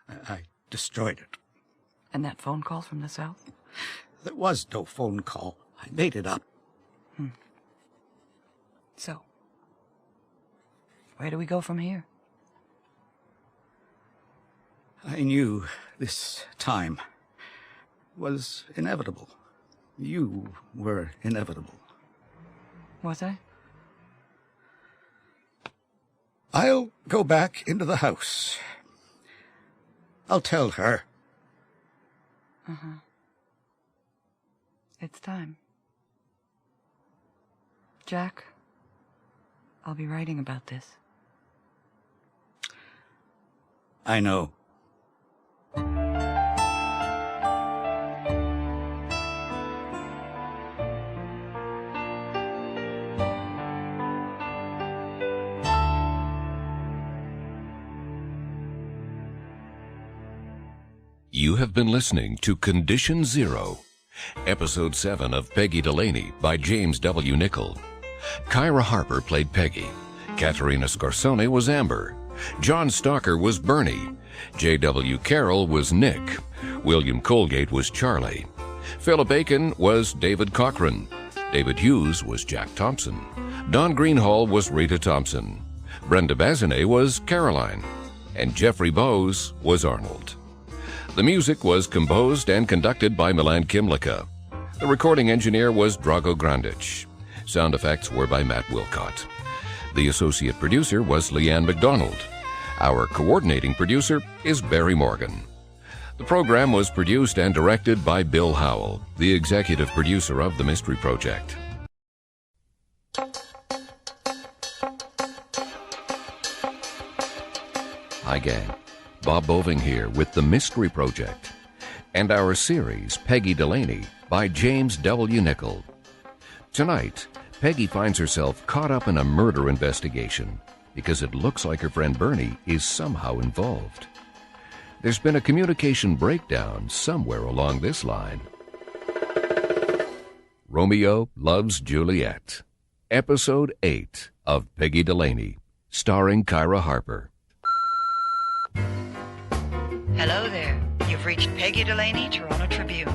I destroyed it. And that phone call from the South? There was no phone call. I made it up. So, where do we go from here? I knew this time was inevitable. You were inevitable. Was I? I'll go back into the house. I'll tell her. It's time. Jack, I'll be writing about this. I know. You have been listening to Condition Zero, Episode 7 of Peggy Delaney by James W. Nichol. Kyra Harper played Peggy. Katerina Scorsone was Amber. John Stalker was Bernie. J.W. Carroll was Nick. William Colgate was Charlie. Philip Aiken was David Cochran. David Hughes was Jack Thompson. Don Greenhall was Rita Thompson. Brenda Bazinet was Caroline. And Jeffrey Bowes was Arnold. The music was composed and conducted by Milan Kimlicka. The recording engineer was Drago Grandich. Sound effects were by Matt Wilcott. The associate producer was Leanne McDonald. Our coordinating producer is Barry Morgan. The program was produced and directed by Bill Howell, the executive producer of The Mystery Project. Hi, gang. Bob Boving here with The Mystery Project and our series, Peggy Delaney, by James W. Nichol. Tonight, Peggy finds herself caught up in a murder investigation because it looks like her friend Bernie is somehow involved. There's been a communication breakdown somewhere along this line. Romeo Loves Juliet, Episode 8 of Peggy Delaney, starring Kyra Harper. Hello there. You've reached Peggy Delaney, Toronto Tribune.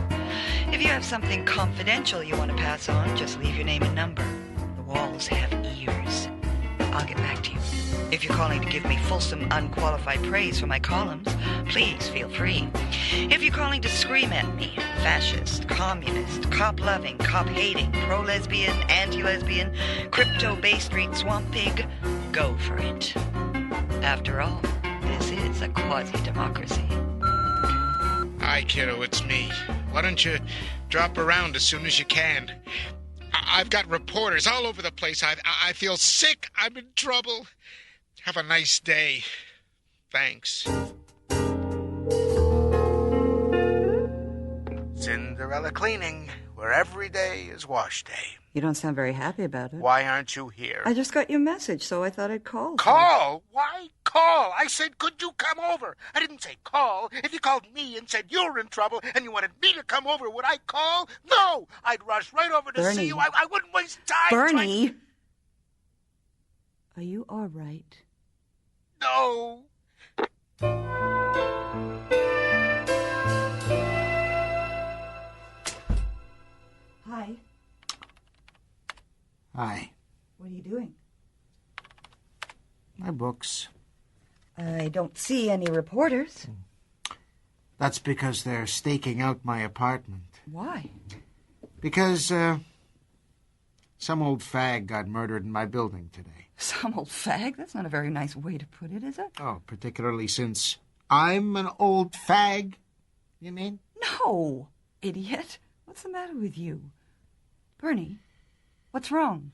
If you have something confidential you want to pass on, just leave your name and number. The walls have ears. I'll get back to you. If you're calling to give me fulsome, unqualified praise for my columns, please feel free. If you're calling to scream at me, fascist, communist, cop-loving, cop-hating, pro-lesbian, anti-lesbian, crypto-Bay Street swamp pig, go for it. After all, this is a quasi-democracy. Hi, kiddo, it's me. Why don't you drop around as soon as you can? I've got reporters all over the place. I feel sick. I'm in trouble. Have a nice day. Thanks. Cinderella Cleaning, where every day is wash day. You don't sound very happy about it. Why aren't you here? I just got your message, so I thought I'd call. Call? Why call? I said, could you come over? I didn't say call. If you called me and said you're in trouble and you wanted me to come over, would I call? No! I'd rush right over to see you. I wouldn't waste time. Bernie! Are you all right? No. Hi. Hi. What are you doing? My books. I don't see any reporters. That's because they're staking out my apartment. Why? Because, some old fag got murdered in my building today. Some old fag? That's not a very nice way to put it, is it? Oh, particularly since I'm an old fag, you mean? No, idiot. What's the matter with you? Bernie, what's wrong?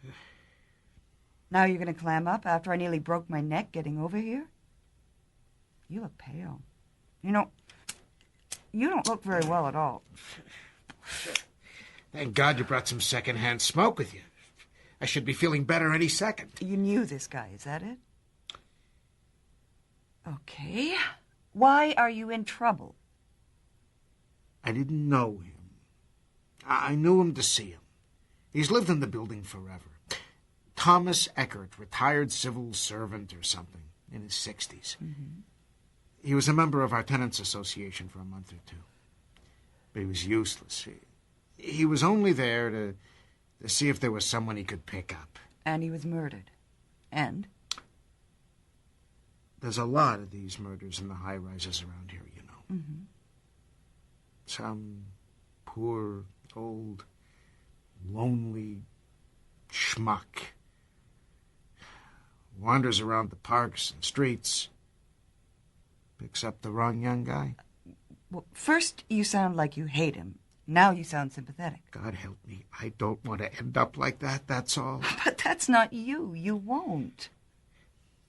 Now you're going to clam up after I nearly broke my neck getting over here? You look pale. You know, you don't look very well at all. Thank God you brought some secondhand smoke with you. I should be feeling better any second. You knew this guy, is that it? Okay. Why are you in trouble? I didn't know him. I knew him to see him. He's lived in the building forever. Thomas Eckert, retired civil servant or something, in his 60s. Mm-hmm. He was a member of our tenants association for a month or two. But he was useless. He was only there to see if there was someone he could pick up. And he was murdered. And? There's a lot of these murders in the high-rises around here, you know. Mm-hmm. Some poor, old, lonely schmuck wanders around the parks and streets, picks up the wrong young guy. Well, first you sound like you hate him. Now you sound sympathetic. God help me. I don't want to end up like that, that's all. But that's not you. You won't.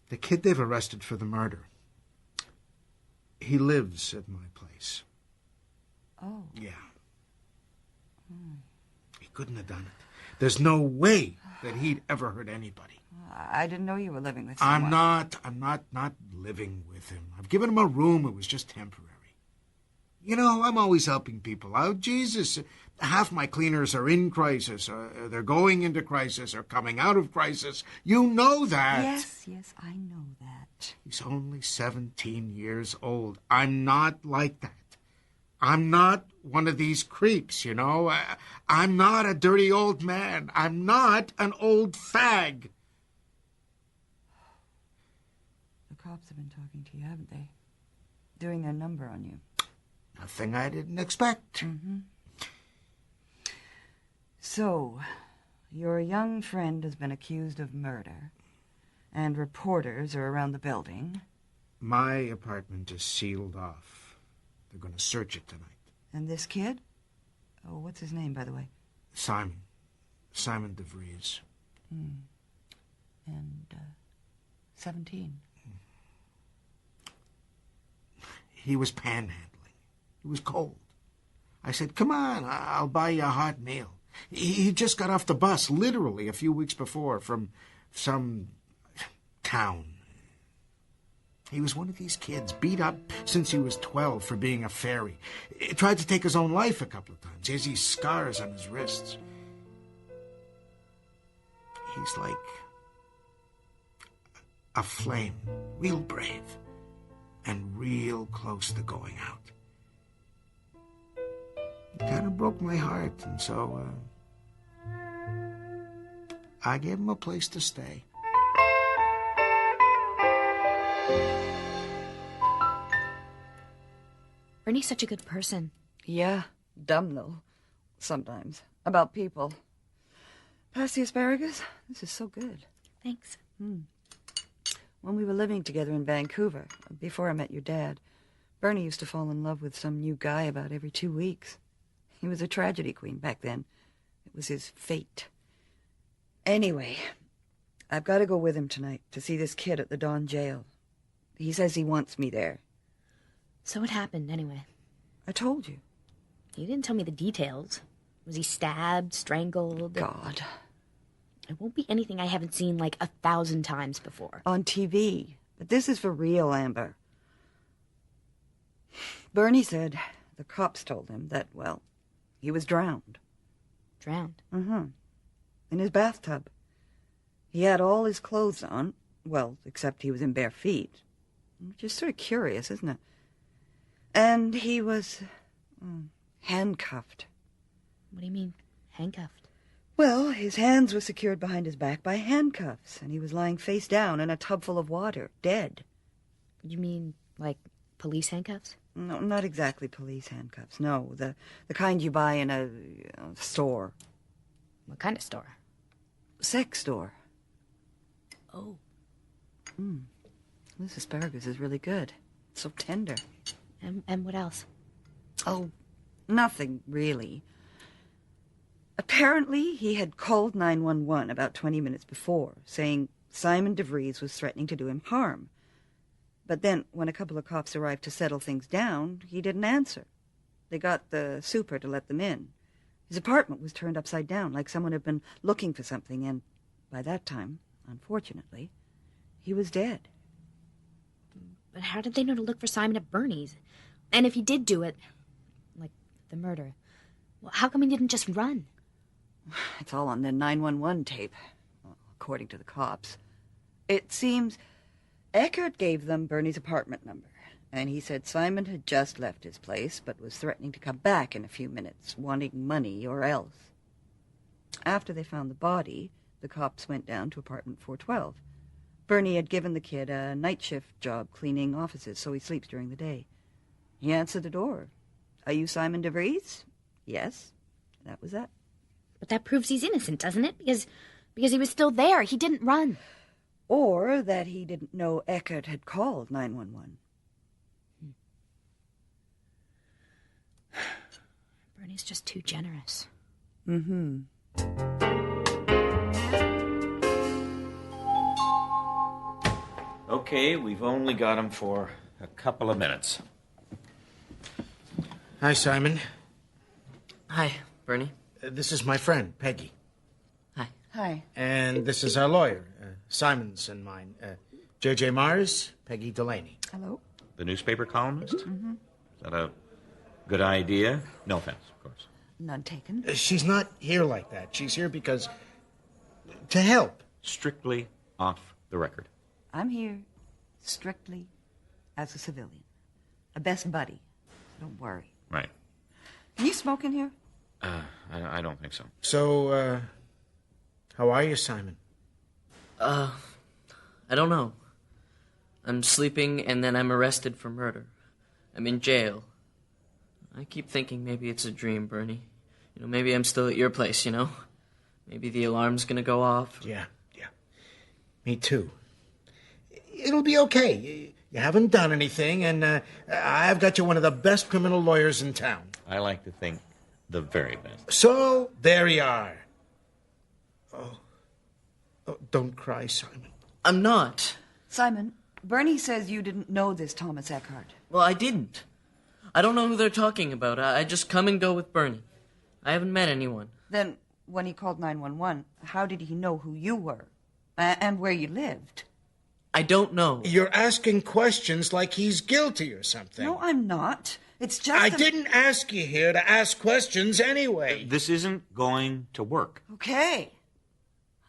The kid they've arrested for the murder, he lives at my place. Oh. Yeah. He couldn't have done it. There's no way that he'd ever hurt anybody. I didn't know you were living with someone. I'm not living with him. I've given him a room. It was just temporary. You know, I'm always helping people out. Jesus, half my cleaners are in crisis, or they're going into crisis, or coming out of crisis. You know that. Yes, I know that. He's only 17 years old. I'm not like that. I'm not one of these creeps, you know. I'm not a dirty old man. I'm not an old fag. The cops have been talking to you, haven't they? Doing their number on you. Nothing I didn't expect. Mm-hmm. So, your young friend has been accused of murder, and reporters are around the building. My apartment is sealed off. They're going to search it tonight. And this kid? Oh, what's his name, by the way? Simon. Simon DeVries. And, 17. He was panhandling. He was cold. I said, come on, I'll buy you a hot meal. He just got off the bus, literally, a few weeks before, from some town. He was one of these kids, beat up since he was 12 for being a fairy. He tried to take his own life a couple of times. He has these scars on his wrists. He's like a flame, real brave. and real close to going out. It kind of broke my heart, and so I gave him a place to stay. Bernie's such a good person. Yeah, dumb though, sometimes, about people. Pass the asparagus? This is so good. Thanks. When we were living together in Vancouver, before I met your dad, Bernie used to fall in love with some new guy about every 2 weeks. He was a tragedy queen back then. It was his fate. Anyway, I've got to go with him tonight to see this kid at the Don jail. He says he wants me there. So what happened, anyway? I told you. You didn't tell me the details. Was he stabbed, strangled? God. It won't be anything I haven't seen like 1,000 times before. On TV. But this is for real, Amber. Bernie said the cops told him that, well, he was drowned. Drowned? Mm-hmm. In his bathtub. He had all his clothes on. Well, except he was in bare feet. Which is sort of curious, isn't it? And he was handcuffed. What do you mean, handcuffed? Well, his hands were secured behind his back by handcuffs, and he was lying face down in a tub full of water, dead. You mean, like, police handcuffs? No, not exactly police handcuffs, no. The kind you buy in a store. What kind of store? Sex store. Oh. This asparagus is really good. It's so tender. And what else? Oh, nothing, really. Apparently, he had called 911 about 20 minutes before, saying Simon DeVries was threatening to do him harm. But then, when a couple of cops arrived to settle things down, he didn't answer. They got the super to let them in. His apartment was turned upside down, like someone had been looking for something, and by that time, unfortunately, he was dead. But how did they know to look for Simon at Bernie's? And if he did do it, like the murder, well, how come he didn't just run? It's all on the 911 tape, according to the cops. It seems Eckert gave them Bernie's apartment number, and he said Simon had just left his place, but was threatening to come back in a few minutes, wanting money or else. After they found the body, the cops went down to apartment 412. Bernie had given the kid a night shift job cleaning offices, so he sleeps during the day. He answered the door. "Are you Simon DeVries?" "Yes." That was that. But that proves he's innocent, doesn't it? Because he was still there. He didn't run. Or that he didn't know Eckert had called 911. Bernie's just too generous. Mm-hmm. Okay, we've only got him for a couple of minutes. Hi, Simon. Hi, Bernie. This is my friend, Peggy. Hi. Hi. And this is our lawyer, Simon's and mine, J.J. Mars, Peggy Delaney. Hello. The newspaper columnist? Mm-hmm. Is that a good idea? No offense, of course. None taken. She's not here like that. She's here because... to help. Strictly off the record. I'm here strictly as a civilian. A best buddy. Don't worry. Right. Can you smoke in here? I don't think so. So, how are you, Simon? I don't know. I'm sleeping and then I'm arrested for murder. I'm in jail. I keep thinking maybe it's a dream, Bernie. You know, maybe I'm still at your place, you know? Maybe the alarm's gonna go off. Yeah. Me too. It'll be okay. You haven't done anything, and I've got you one of the best criminal lawyers in town. I like to think the very best. So, there you are. Oh, don't cry, Simon. I'm not. Simon, Bernie says you didn't know this Thomas Eckhart. Well, I didn't. I don't know who they're talking about. I just come and go with Bernie. I haven't met anyone. Then, when he called 911, how did he know who you were? And where you lived? I don't know. You're asking questions like he's guilty or something. No, I'm not. It's just... I didn't ask you here to ask questions anyway. This isn't going to work. Okay.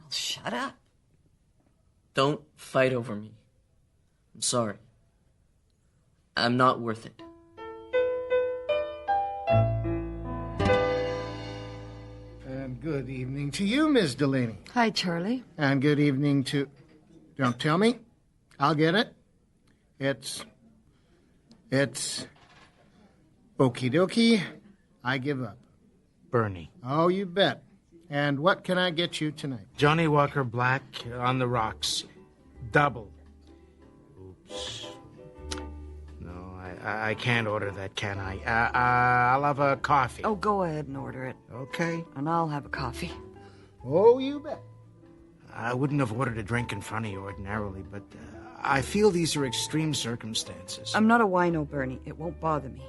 I'll shut up. Don't fight over me. I'm sorry. I'm not worth it. And good evening to you, Miss Delaney. Hi, Charlie. And good evening to... Don't tell me. I'll get it. It's... Okie dokie. I give up. Bernie. Oh, you bet. And what can I get you tonight? Johnny Walker Black on the rocks. Double. Oops. No, I can't order that, can I? I'll have a coffee. Oh, go ahead and order it. Okay. And I'll have a coffee. Oh, you bet. I wouldn't have ordered a drink in front of you ordinarily, but I feel these are extreme circumstances. I'm not a wino, Bernie. It won't bother me.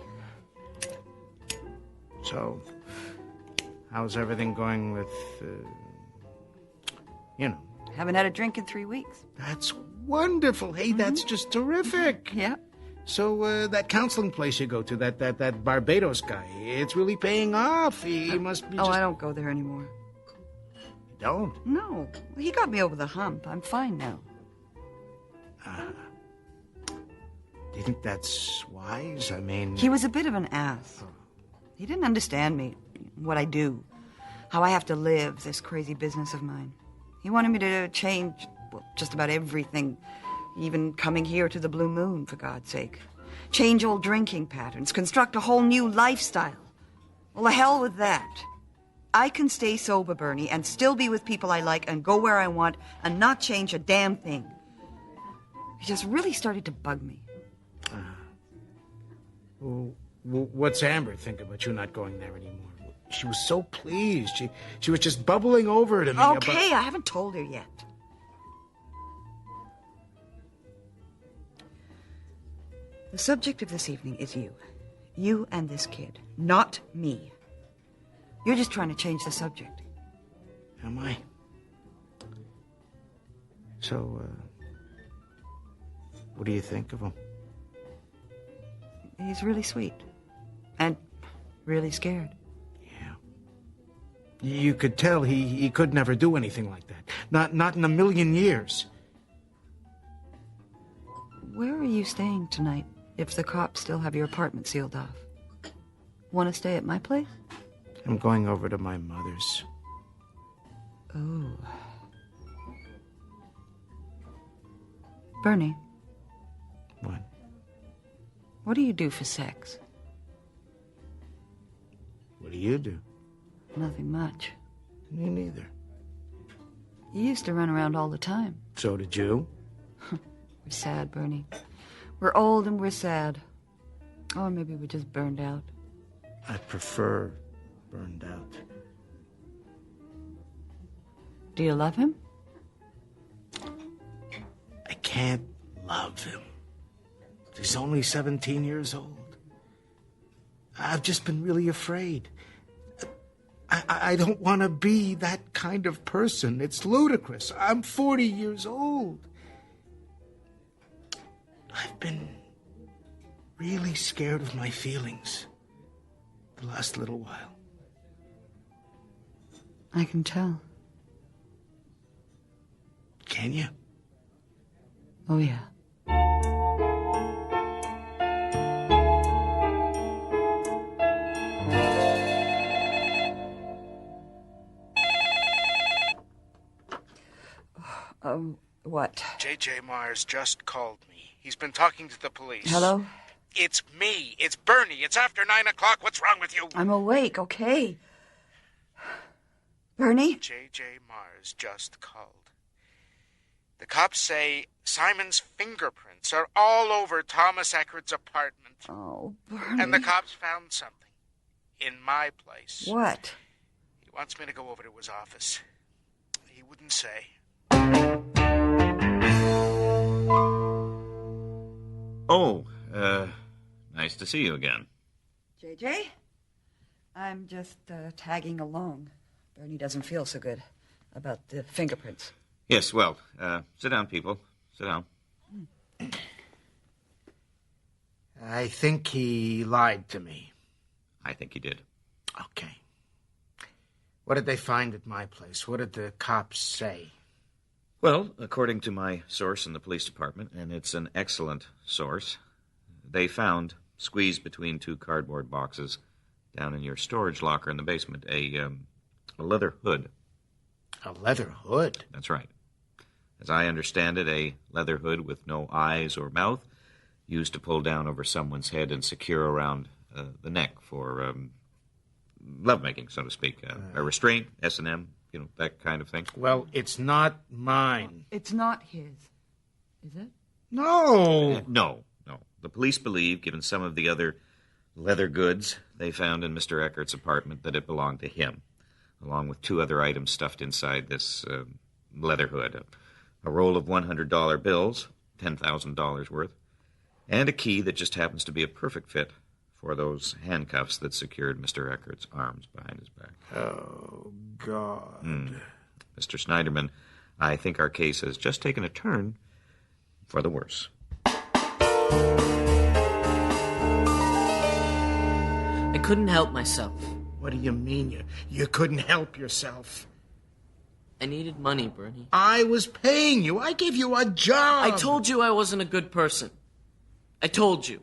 So, how's everything going with, Haven't had a drink in 3 weeks. That's wonderful. Hey, that's just terrific. Yeah. So, that counseling place you go to, that Barbados guy, it's really paying off. He must be Oh, I don't go there anymore. You don't? No. He got me over the hump. I'm fine now. Do you think that's wise? I mean... He was a bit of an ass. He didn't understand me, what I do, how I have to live this crazy business of mine. He wanted me to change, well, just about everything, even coming here to the Blue Moon, for God's sake. Change old drinking patterns, construct a whole new lifestyle. Well, the hell with that. I can stay sober, Bernie, and still be with people I like and go where I want and not change a damn thing. He just really started to bug me. Well, what's Amber think about you not going there anymore? She was so pleased. She was just bubbling over to me Okay, I haven't told her yet. The subject of this evening is you. You and this kid, not me. You're just trying to change the subject. Am I? So, what do you think of him? He's really sweet. And really scared. You could tell he could never do anything like that. Not in a million years. Where are you staying tonight if the cops still have your apartment sealed off? Want to stay at my place? I'm going over to my mother's. Oh. Bernie. What? What do you do for sex? What do you do? Nothing much. Me neither. You used to run around all the time. So did you? We're sad, Bernie. We're old and we're sad. Or maybe we're just burned out. I prefer burned out. Do you love him? I can't love him. He's only 17 years old. I've just been really afraid. I don't want to be that kind of person. It's ludicrous. I'm 40 years old. I've been really scared of my feelings the last little while. I can tell. Can you? Oh, yeah. What? J.J. Myers just called me. He's been talking to the police. Hello? It's me. It's Bernie. It's after 9 o'clock. What's wrong with you? I'm awake, okay. Bernie? J.J. Myers just called. The cops say Simon's fingerprints are all over Thomas Eckerd's apartment. Oh, Bernie. And the cops found something. In my place. What? He wants me to go over to his office. He wouldn't say. Oh, nice to see you again. JJ? I'm just tagging along. Bernie doesn't feel so good about the fingerprints. Yes, well, sit down, people. Sit down. I think he lied to me. I think he did. Okay. What did they find at my place? What did the cops say? Well, according to my source in the police department, and it's an excellent source, they found, squeezed between 2 cardboard boxes down in your storage locker in the basement, a leather hood. A leather hood? That's right. As I understand it, a leather hood with no eyes or mouth, used to pull down over someone's head and secure around the neck for lovemaking, so to speak. A restraint, S&M, that kind of thing. Well, it's not mine. It's not his, is it? No! No. The police believe, given some of the other leather goods they found in Mr. Eckert's apartment, that it belonged to him, along with 2 other items stuffed inside this leather hood. A roll of $100 bills, $10,000 worth, and a key that just happens to be a perfect fit for those handcuffs that secured Mr. Eckert's arms behind his back. Oh, God. Mr. Snyderman, I think our case has just taken a turn for the worse. I couldn't help myself. What do you mean you couldn't help yourself? I needed money, Bernie. I was paying you. I gave you a job. I told you I wasn't a good person. I told you.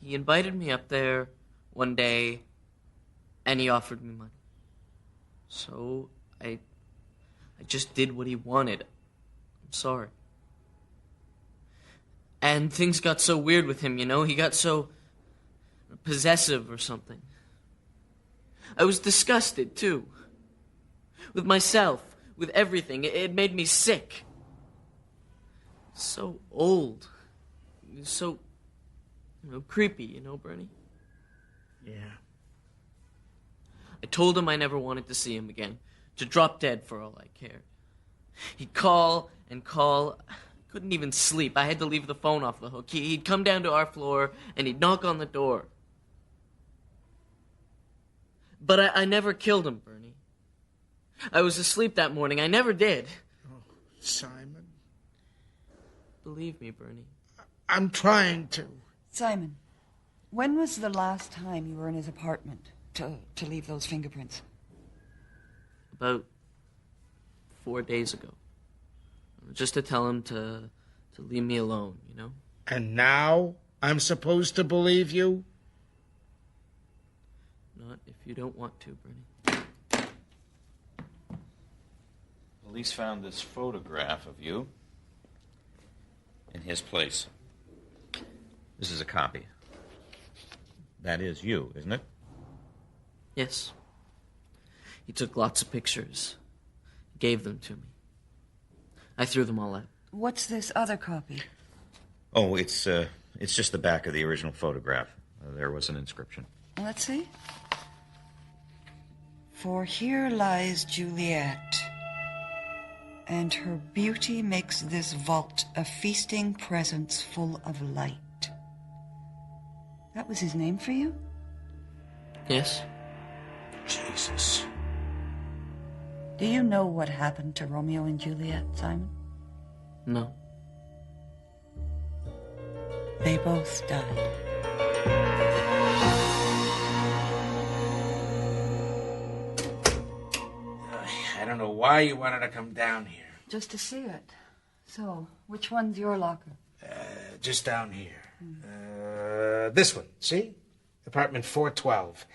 He invited me up there one day, and he offered me money. So I just did what he wanted. I'm sorry. And things got so weird with him, He got so possessive or something. I was disgusted, too. With myself, with everything. It made me sick. So old. So, creepy, Bernie? Yeah. I told him I never wanted to see him again. To drop dead for all I cared. He'd call and call. I couldn't even sleep. I had to leave the phone off the hook. He'd come down to our floor and he'd knock on the door. But I never killed him, Bernie. I was asleep that morning. I never did. Oh, Simon. Believe me, Bernie. I'm trying to. Simon, when was the last time you were in his apartment to leave those fingerprints? About 4 days ago. Just to tell him to leave me alone, And now I'm supposed to believe you? Not if you don't want to, Bernie. Police found this photograph of you in his place. This is a copy. That is you, isn't it? Yes. He took lots of pictures. Gave them to me. I threw them all out. What's this other copy? Oh, it's just the back of the original photograph. There was an inscription. Let's see. For here lies Juliet, and her beauty makes this vault a feasting presence full of light. That was his name for you? Yes. Jesus. Do you know what happened to Romeo and Juliet, Simon? No. They both died. I don't know why you wanted to come down here. Just to see it. So, which one's your locker? Just down here. This one, see? Apartment 412.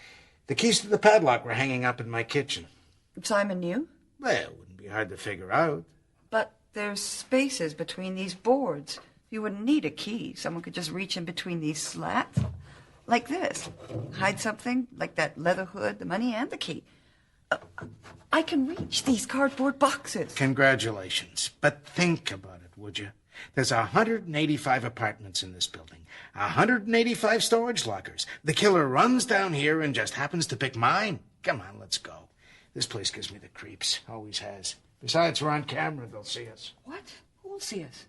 The keys to the padlock were hanging up in my kitchen. Simon knew? Well, it wouldn't be hard to figure out. But there's spaces between these boards. You wouldn't need a key. Someone could just reach in between these slats. Like this. Hide something, like that leather hood, the money, and the key. I can reach these cardboard boxes. Congratulations. But think about it, would you? There's 185 apartments in this building. 185 storage lockers. The killer runs down here and just happens to pick mine. Come on, let's go. This place gives me the creeps. Always has. Besides, we're on camera. They'll see us. What? Who will see us?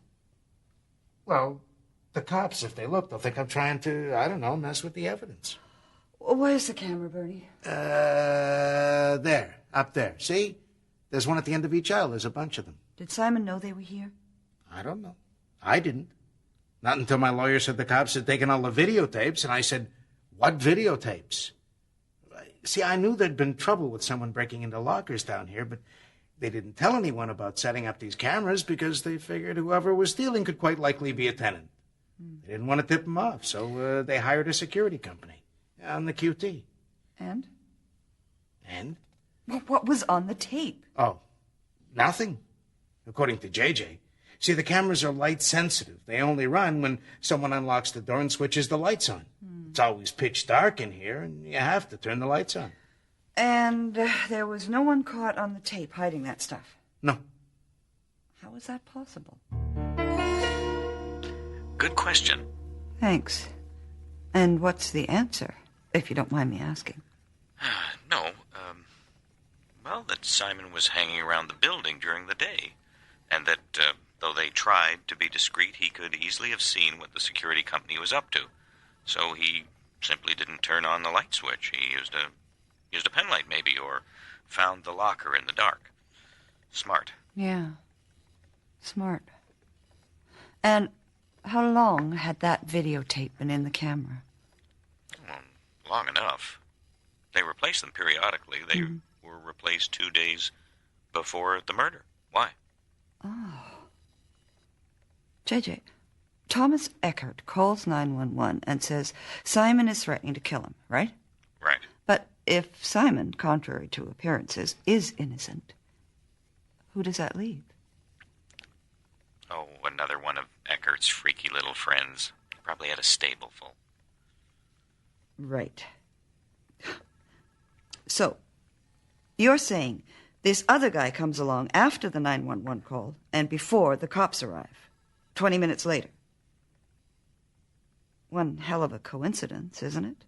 Well, the cops, if they look, they'll think I'm trying to, I don't know, mess with the evidence. Where's the camera, Bernie? There. Up there. See? There's one at the end of each aisle. There's a bunch of them. Did Simon know they were here? I don't know. I didn't. Not until my lawyer said the cops had taken all the videotapes, and I said, what videotapes? See, I knew there'd been trouble with someone breaking into lockers down here, but They didn't tell anyone about setting up these cameras because they figured whoever was stealing could quite likely be a tenant. They didn't want to tip him off, so they hired a security company on the QT. And? And? Well, what was on the tape? Oh, nothing, according to JJ. See, the cameras are light sensitive. They only run when someone unlocks the door and switches the lights on. It's always pitch dark in here, and you have to turn the lights on. And there was no one caught on the tape hiding that stuff? No. How is that possible? Good question. Thanks. And what's the answer, if you don't mind me asking? No, well, that Simon was hanging around the building during the day, and that, though they tried to be discreet, he could easily have seen what the security company was up to. So he simply didn't turn on the light switch. He used a pen light, maybe, or found the locker in the dark. Smart. Yeah. Smart. And how long had that videotape been in the camera? Well, long enough. They replaced them periodically. They were replaced 2 days before the murder. Why? Oh. JJ, Thomas Eckert calls 911 and says Simon is threatening to kill him, right? Right. But if Simon, contrary to appearances, is innocent, who does that leave? Oh, another one of Eckert's freaky little friends. Probably had a stable full. Right. So, you're saying this other guy comes along after the 911 call and before the cops arrive, 20 minutes later. One hell of a coincidence, isn't it?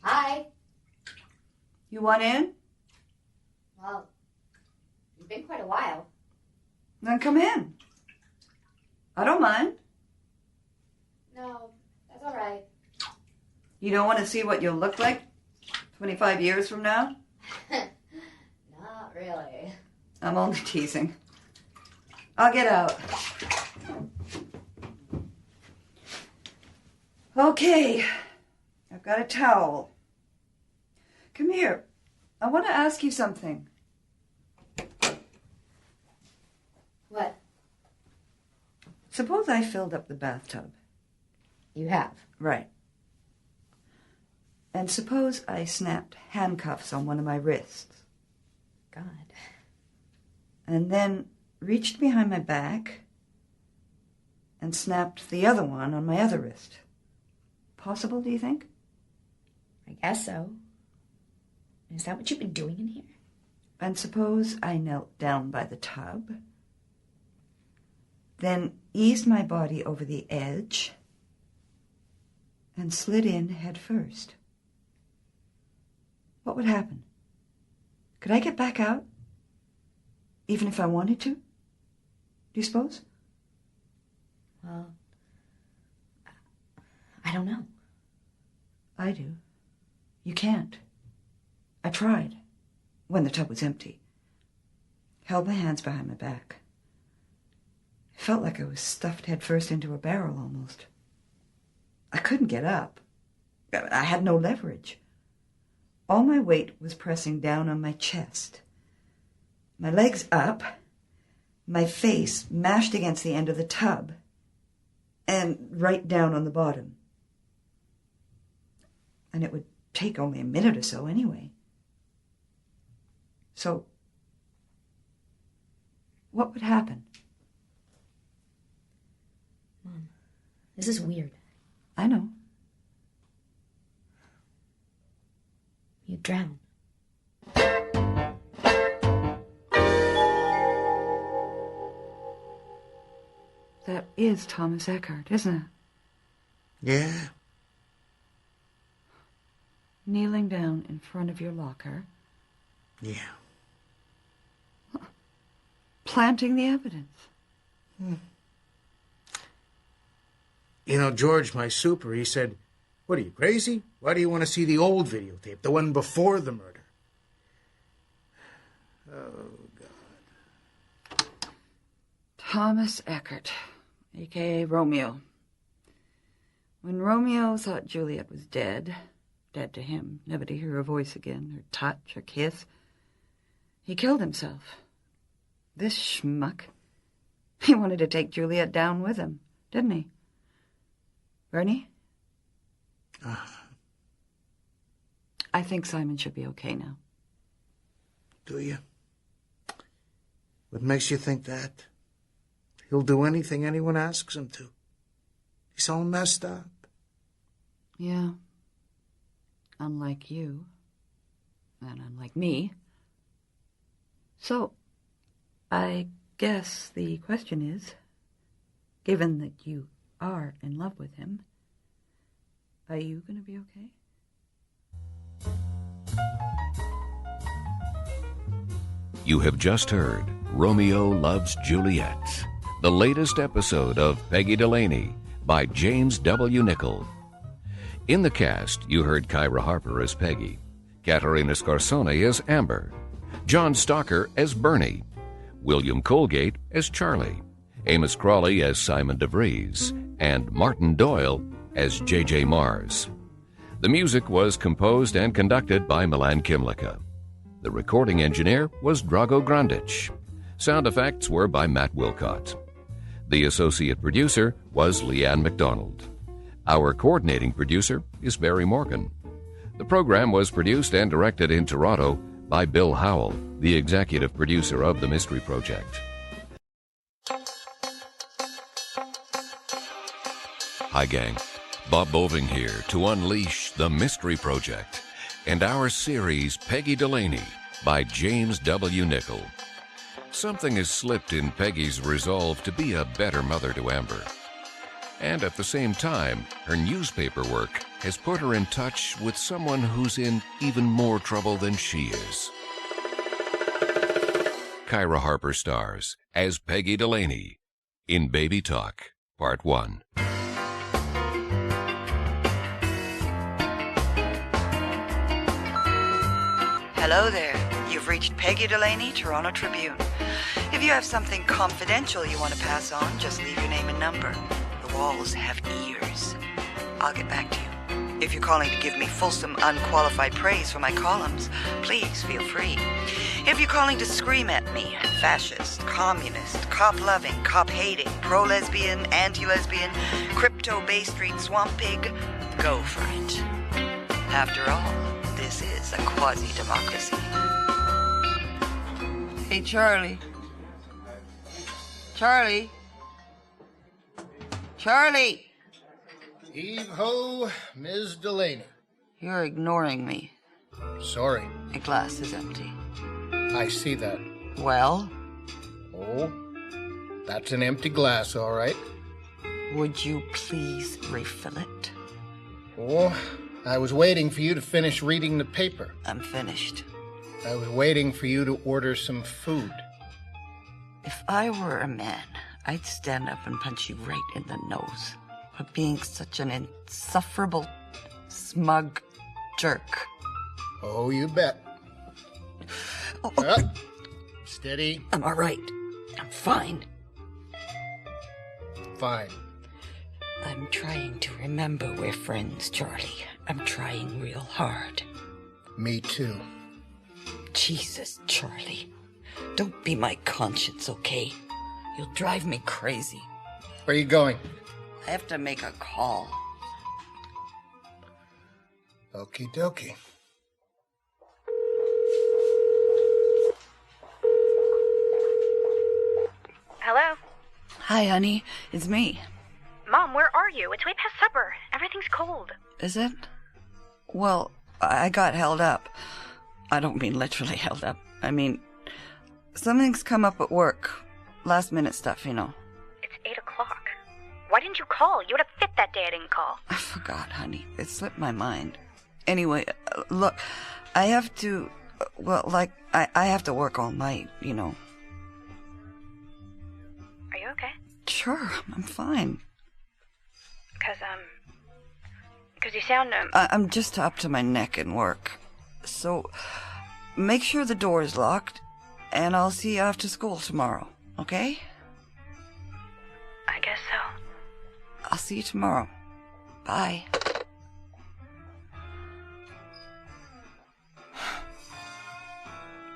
Hi. You want in? Well, it's been quite a while. Then come in. I don't mind. No, that's all right. You don't want to see what you'll look like 25 years from now? Not really. I'm only teasing. I'll get out. Okay. I've got a towel. Come here. I want to ask you something. What? Suppose I filled up the bathtub. You have? Right. And suppose I snapped handcuffs on one of my wrists. God. And then reached behind my back and snapped the other one on my other wrist. Possible, do you think? I guess so. Is that what you've been doing in here? And suppose I knelt down by the tub, then eased my body over the edge and slid in head first. What would happen? Could I get back out? Even if I wanted to? Do you suppose? Well, I don't know. I do. You can't. I tried, when the tub was empty. Held my hands behind my back. It felt like I was stuffed head first into a barrel almost. I couldn't get up. I had no leverage. All my weight was pressing down on my chest. My legs up, my face mashed against the end of the tub, and right down on the bottom. And it would take only a minute or so anyway. So, what would happen? Mom, this is weird. I know. You'd drown. That is Thomas Eckert, isn't it? Yeah. Kneeling down in front of your locker. Yeah. Planting the evidence. You know, George, my super, he said, "What are you, crazy? Why do you want to see the old videotape, the one before the murder?" Oh, God. Thomas Eckert, a.k.a. Romeo. When Romeo thought Juliet was dead to him, never to hear her voice again, her touch, her kiss, he killed himself. This schmuck. He wanted to take Juliet down with him, didn't he? Bernie? I think Simon should be okay now. Do you? What makes you think that? He'll do anything anyone asks him to. He's all messed up. Yeah. Unlike you. And unlike me. So, I guess the question is, given that you are in love with him, are you going to be okay? You have just heard Romeo Loves Juliet, the latest episode of Peggy Delaney by James W. Nichol. In the cast, you heard Kyra Harper as Peggy, Katerina Scarsone as Amber, John Stalker as Bernie, William Colgate as Charlie, Amos Crawley as Simon DeVries, and Martin Doyle as J.J. Mars. The music was composed and conducted by Milan Kimlicka. The recording engineer was Drago Grandich. Sound effects were by Matt Wilcott. The associate producer was Leanne McDonald. Our coordinating producer is Barry Morgan. The program was produced and directed in Toronto by Bill Howell, the executive producer of The Mystery Project. Hi, gang. Bob Boving here to unleash The Mystery Project and our series Peggy Delaney by James W. Nichol. Something has slipped in Peggy's resolve to be a better mother to Amber. And at the same time, her newspaper work has put her in touch with someone who's in even more trouble than she is. Kyra Harper stars as Peggy Delaney in Baby Talk, Part 1. Hello there. You've reached Peggy Delaney, Toronto Tribune. If you have something confidential you want to pass on, just leave your name and number. The walls have ears. I'll get back to you. If you're calling to give me fulsome, unqualified praise for my columns, please feel free. If you're calling to scream at me, fascist, communist, cop-loving, cop-hating, pro-lesbian, anti-lesbian, crypto-Bay Street swamp pig, go for it. After all, this is a quasi-democracy. Hey, Charlie. Charlie? Charlie! Heave-ho, Ms. Delaney. You're ignoring me. Sorry. The glass is empty. I see that. Well? Oh, that's an empty glass, all right. Would you please refill it? Oh, I was waiting for you to finish reading the paper. I'm finished. I was waiting for you to order some food. If I were a man, I'd stand up and punch you right in the nose for being such an insufferable, smug jerk. Oh, you bet. Steady. I'm all right. I'm fine. Fine. I'm trying to remember we're friends, Charlie. I'm trying real hard. Me too. Jesus, Charlie. Don't be my conscience, okay? You'll drive me crazy. Where are you going? I have to make a call. Okie dokie. Hello? Hi, honey. It's me. Mom, where are you? It's way past supper. Everything's cold. Is it? Well, I got held up. I don't mean literally held up. I mean, something's come up at work. Last minute stuff, you know. It's 8 o'clock. Why didn't you call? You would have fit that day I didn't call. I forgot, honey. It slipped my mind. Anyway, look, I have to... Well, like, I have to work all night, you know. Are you okay? Sure, I'm fine. Because you sound, I'm just up to my neck in work. So, make sure the door is locked, and I'll see you after school tomorrow, okay? I guess so. I'll see you tomorrow. Bye.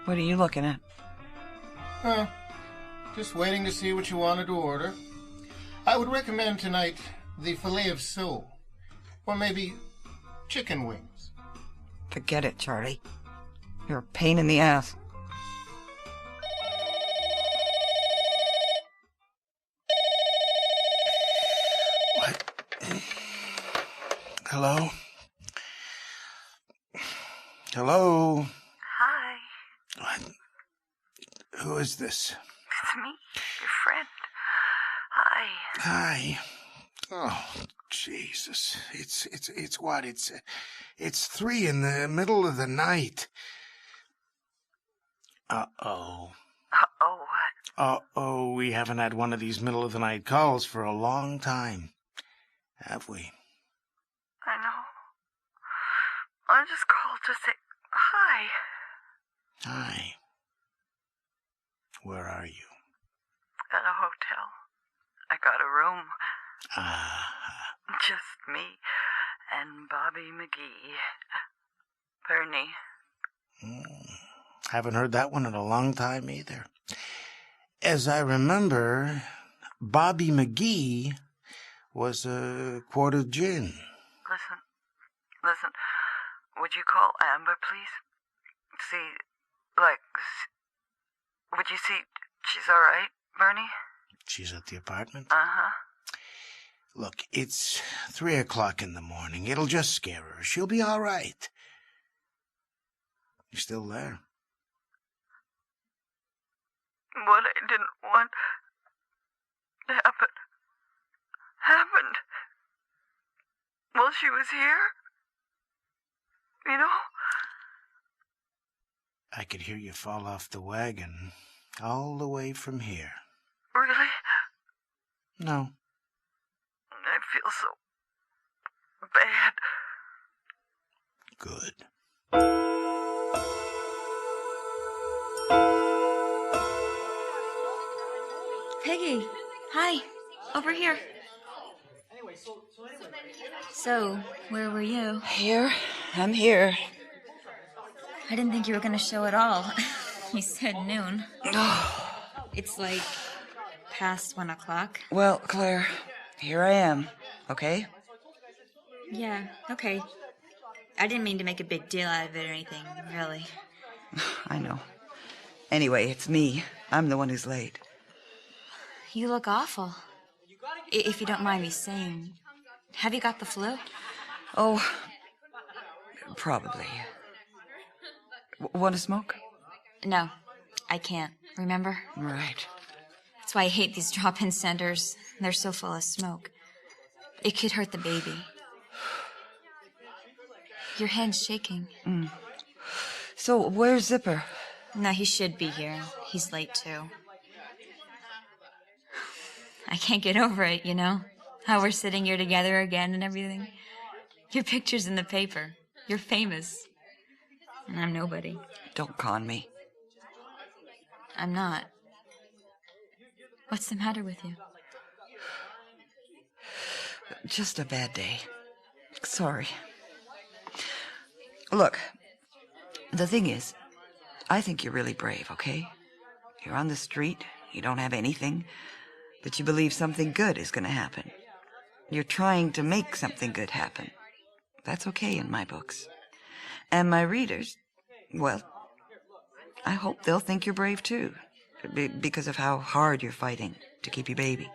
What are you looking at? Just waiting to see what you wanted to order. I would recommend tonight the filet of sole, or maybe chicken wings. Forget it, Charlie. You're a pain in the ass. Hello? Hello? Hi. What? Who is this? It's me, your friend. Hi. Hi. Oh, Jesus. It's what? It's 3 in the middle of the night. Uh-oh. Uh-oh what? Uh-oh, we haven't had one of these middle-of-the-night calls for a long time, have we? I know. I just called to say hi. Hi. Where are you? At a hotel. I got a room. Ah. Just me and Bobby McGee. Bernie. Haven't heard that one in a long time either. As I remember, Bobby McGee was a quart of gin. Listen. Would you call Amber, please? Would you see she's all right, Bernie? She's at the apartment? Uh-huh. Look, it's 3 o'clock in the morning. It'll just scare her. She'll be all right. You still there? What I didn't want to happen happened. While she was here. You know? I could hear you fall off the wagon all the way from here. Really? No. I feel so bad. Good. Peggy, hi. Over here. So, where were you? Here. I'm here. I didn't think you were going to show at all. You said noon. It's like past 1 o'clock. Well, Claire, here I am, okay? Yeah, okay. I didn't mean to make a big deal out of it or anything, really. I know. Anyway, it's me. I'm the one who's late. You look awful. If you don't mind me saying, have you got the flu? Oh, probably. Want to smoke? No, I can't. Remember? Right. That's why I hate these drop-in centers. They're so full of smoke. It could hurt the baby. Your hand's shaking. So, where's Zipper? No, he should be here. He's late, too. I can't get over it, you know? How we're sitting here together again and everything. Your picture's in the paper. You're famous. And I'm nobody. Don't con me. I'm not. What's the matter with you? Just a bad day. Sorry. Look, the thing is, I think you're really brave, okay? You're on the street, you don't have anything, but you believe something good is going to happen. You're trying to make something good happen. That's okay in my books. And my readers, well, I hope they'll think you're brave too, because of how hard you're fighting to keep your baby.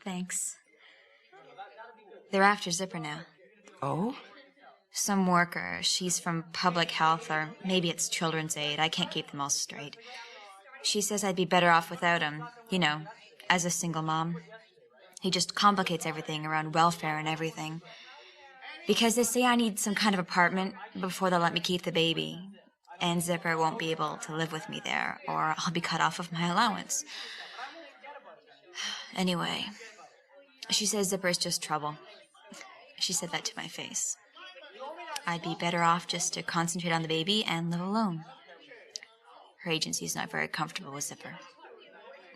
Thanks. They're after Zipper now. Oh? Some worker. She's from public health, or maybe it's children's aid. I can't keep them all straight. She says I'd be better off without him, you know, as a single mom. He just complicates everything around welfare and everything. Because they say I need some kind of apartment before they'll let me keep the baby. And Zipper won't be able to live with me there, or I'll be cut off of my allowance. Anyway, she says Zipper's just trouble. She said that to my face. I'd be better off just to concentrate on the baby and live alone. Her agency's not very comfortable with Zipper.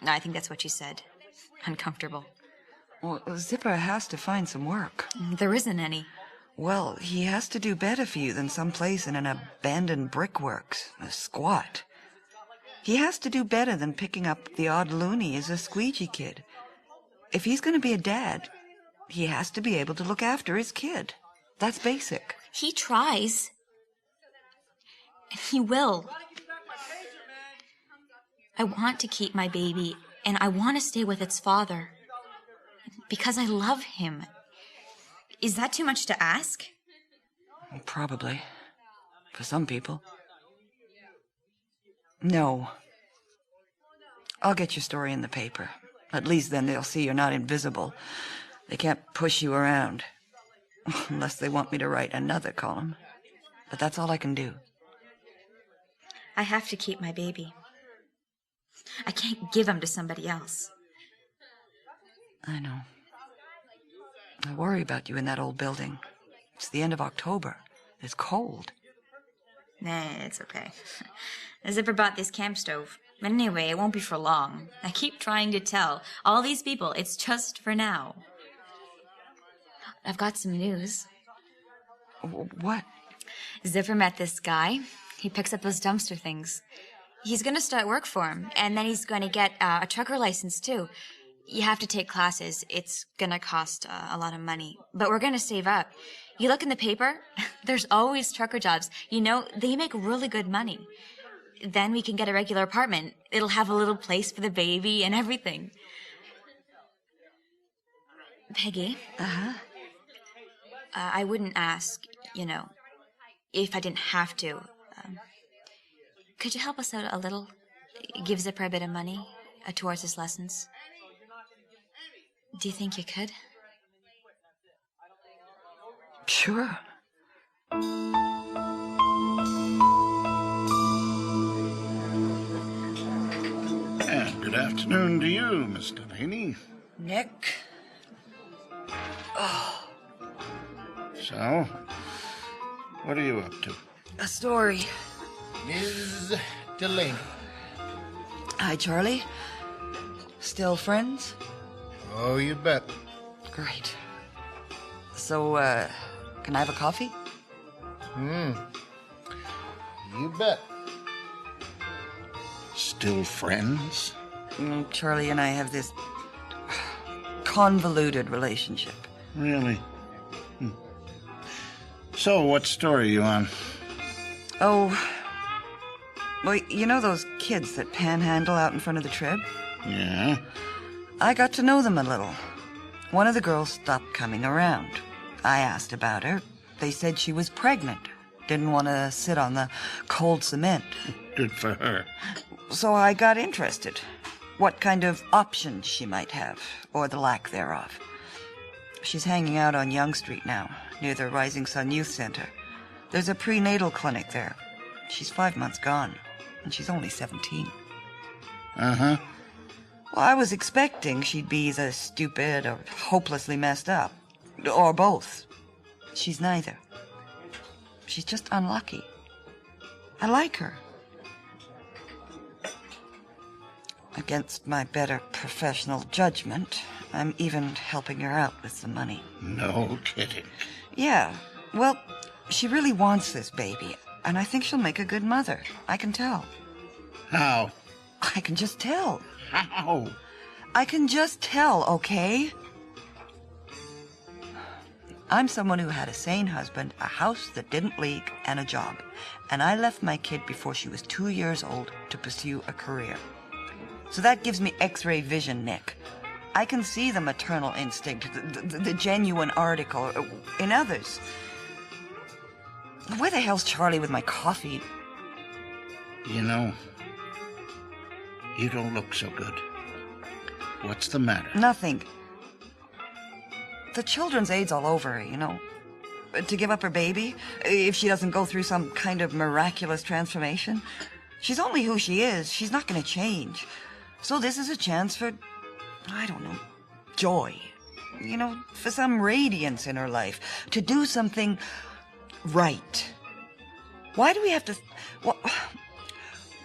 I think that's what she said. Uncomfortable. Well, Zipper has to find some work. There isn't any. Well, he has to do better for you than someplace in an abandoned brickworks, a squat. He has to do better than picking up the odd loony as a squeegee kid. If he's going to be a dad, he has to be able to look after his kid. That's basic. He tries. And he will. I want to keep my baby, and I want to stay with its father. Because I love him. Is that too much to ask? Probably. For some people. No. I'll get your story in the paper. At least then they'll see you're not invisible. They can't push you around. Unless they want me to write another column. But that's all I can do. I have to keep my baby. I can't give him to somebody else. I know. I worry about you in that old building. It's the end of October. It's cold. Nah, it's okay. Zipper bought this camp stove. But anyway, it won't be for long. I keep trying to tell all these people it's just for now. I've got some news. What? Zipper met this guy. He picks up those dumpster things. He's going to start work for him, and then he's going to get a trucker license, too. You have to take classes. It's going to cost a lot of money. But we're going to save up. You look in the paper, there's always trucker jobs. You know, they make really good money. Then we can get a regular apartment. It'll have a little place for the baby and everything. Peggy? Uh-huh? I wouldn't ask, you know, if I didn't have to. Could you help us out a little? Give Zipper a bit of money towards his lessons? Do you think you could? Sure. And good afternoon to you, Miss Delaney. Nick? Oh. So, what are you up to? A story. Ms. Delaney. Hi, Charlie. Still friends? Oh, you bet. Great. So, can I have a coffee? You bet. Still friends? Charlie and I have this convoluted relationship. Really? So, what story are you on? Oh, well, you know those kids that panhandle out in front of the Trib? Yeah? I got to know them a little. One of the girls stopped coming around. I asked about her. They said she was pregnant. Didn't want to sit on the cold cement. Good for her. So I got interested. What kind of options she might have, or the lack thereof. She's hanging out on Young Street now, near the Rising Sun Youth Center. There's a prenatal clinic there. She's 5 months gone, and she's only 17. Uh-huh. Well, I was expecting she'd be either stupid or hopelessly messed up. Or both. She's neither. She's just unlucky. I like her. Against my better professional judgment, I'm even helping her out with some money. No kidding. Yeah. Well, she really wants this baby, and I think she'll make a good mother. I can tell. How? I can just tell. How? I can just tell, okay? I'm someone who had a sane husband, a house that didn't leak, and a job. And I left my kid before she was 2 years old to pursue a career. So that gives me X-ray vision, Nick. I can see the maternal instinct, the genuine article in others. Where the hell's Charlie with my coffee? You know, you don't look so good. What's the matter? Nothing. The children's aid's all over her, you know. To give up her baby, if she doesn't go through some kind of miraculous transformation. She's only who she is. She's not going to change. So this is a chance for, I don't know, joy. You know, for some radiance in her life. To do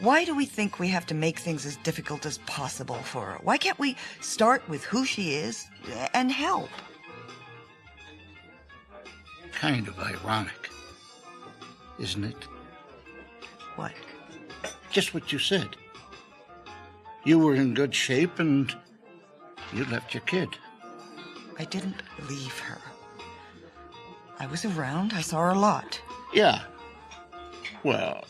Why do we think we have to make things as difficult as possible for her? Why can't we start with who she is and help? Kind of ironic, isn't it? What? Just what you said. You were in good shape and you left your kid. I didn't leave her. I was around. I saw her a lot. Yeah. Well...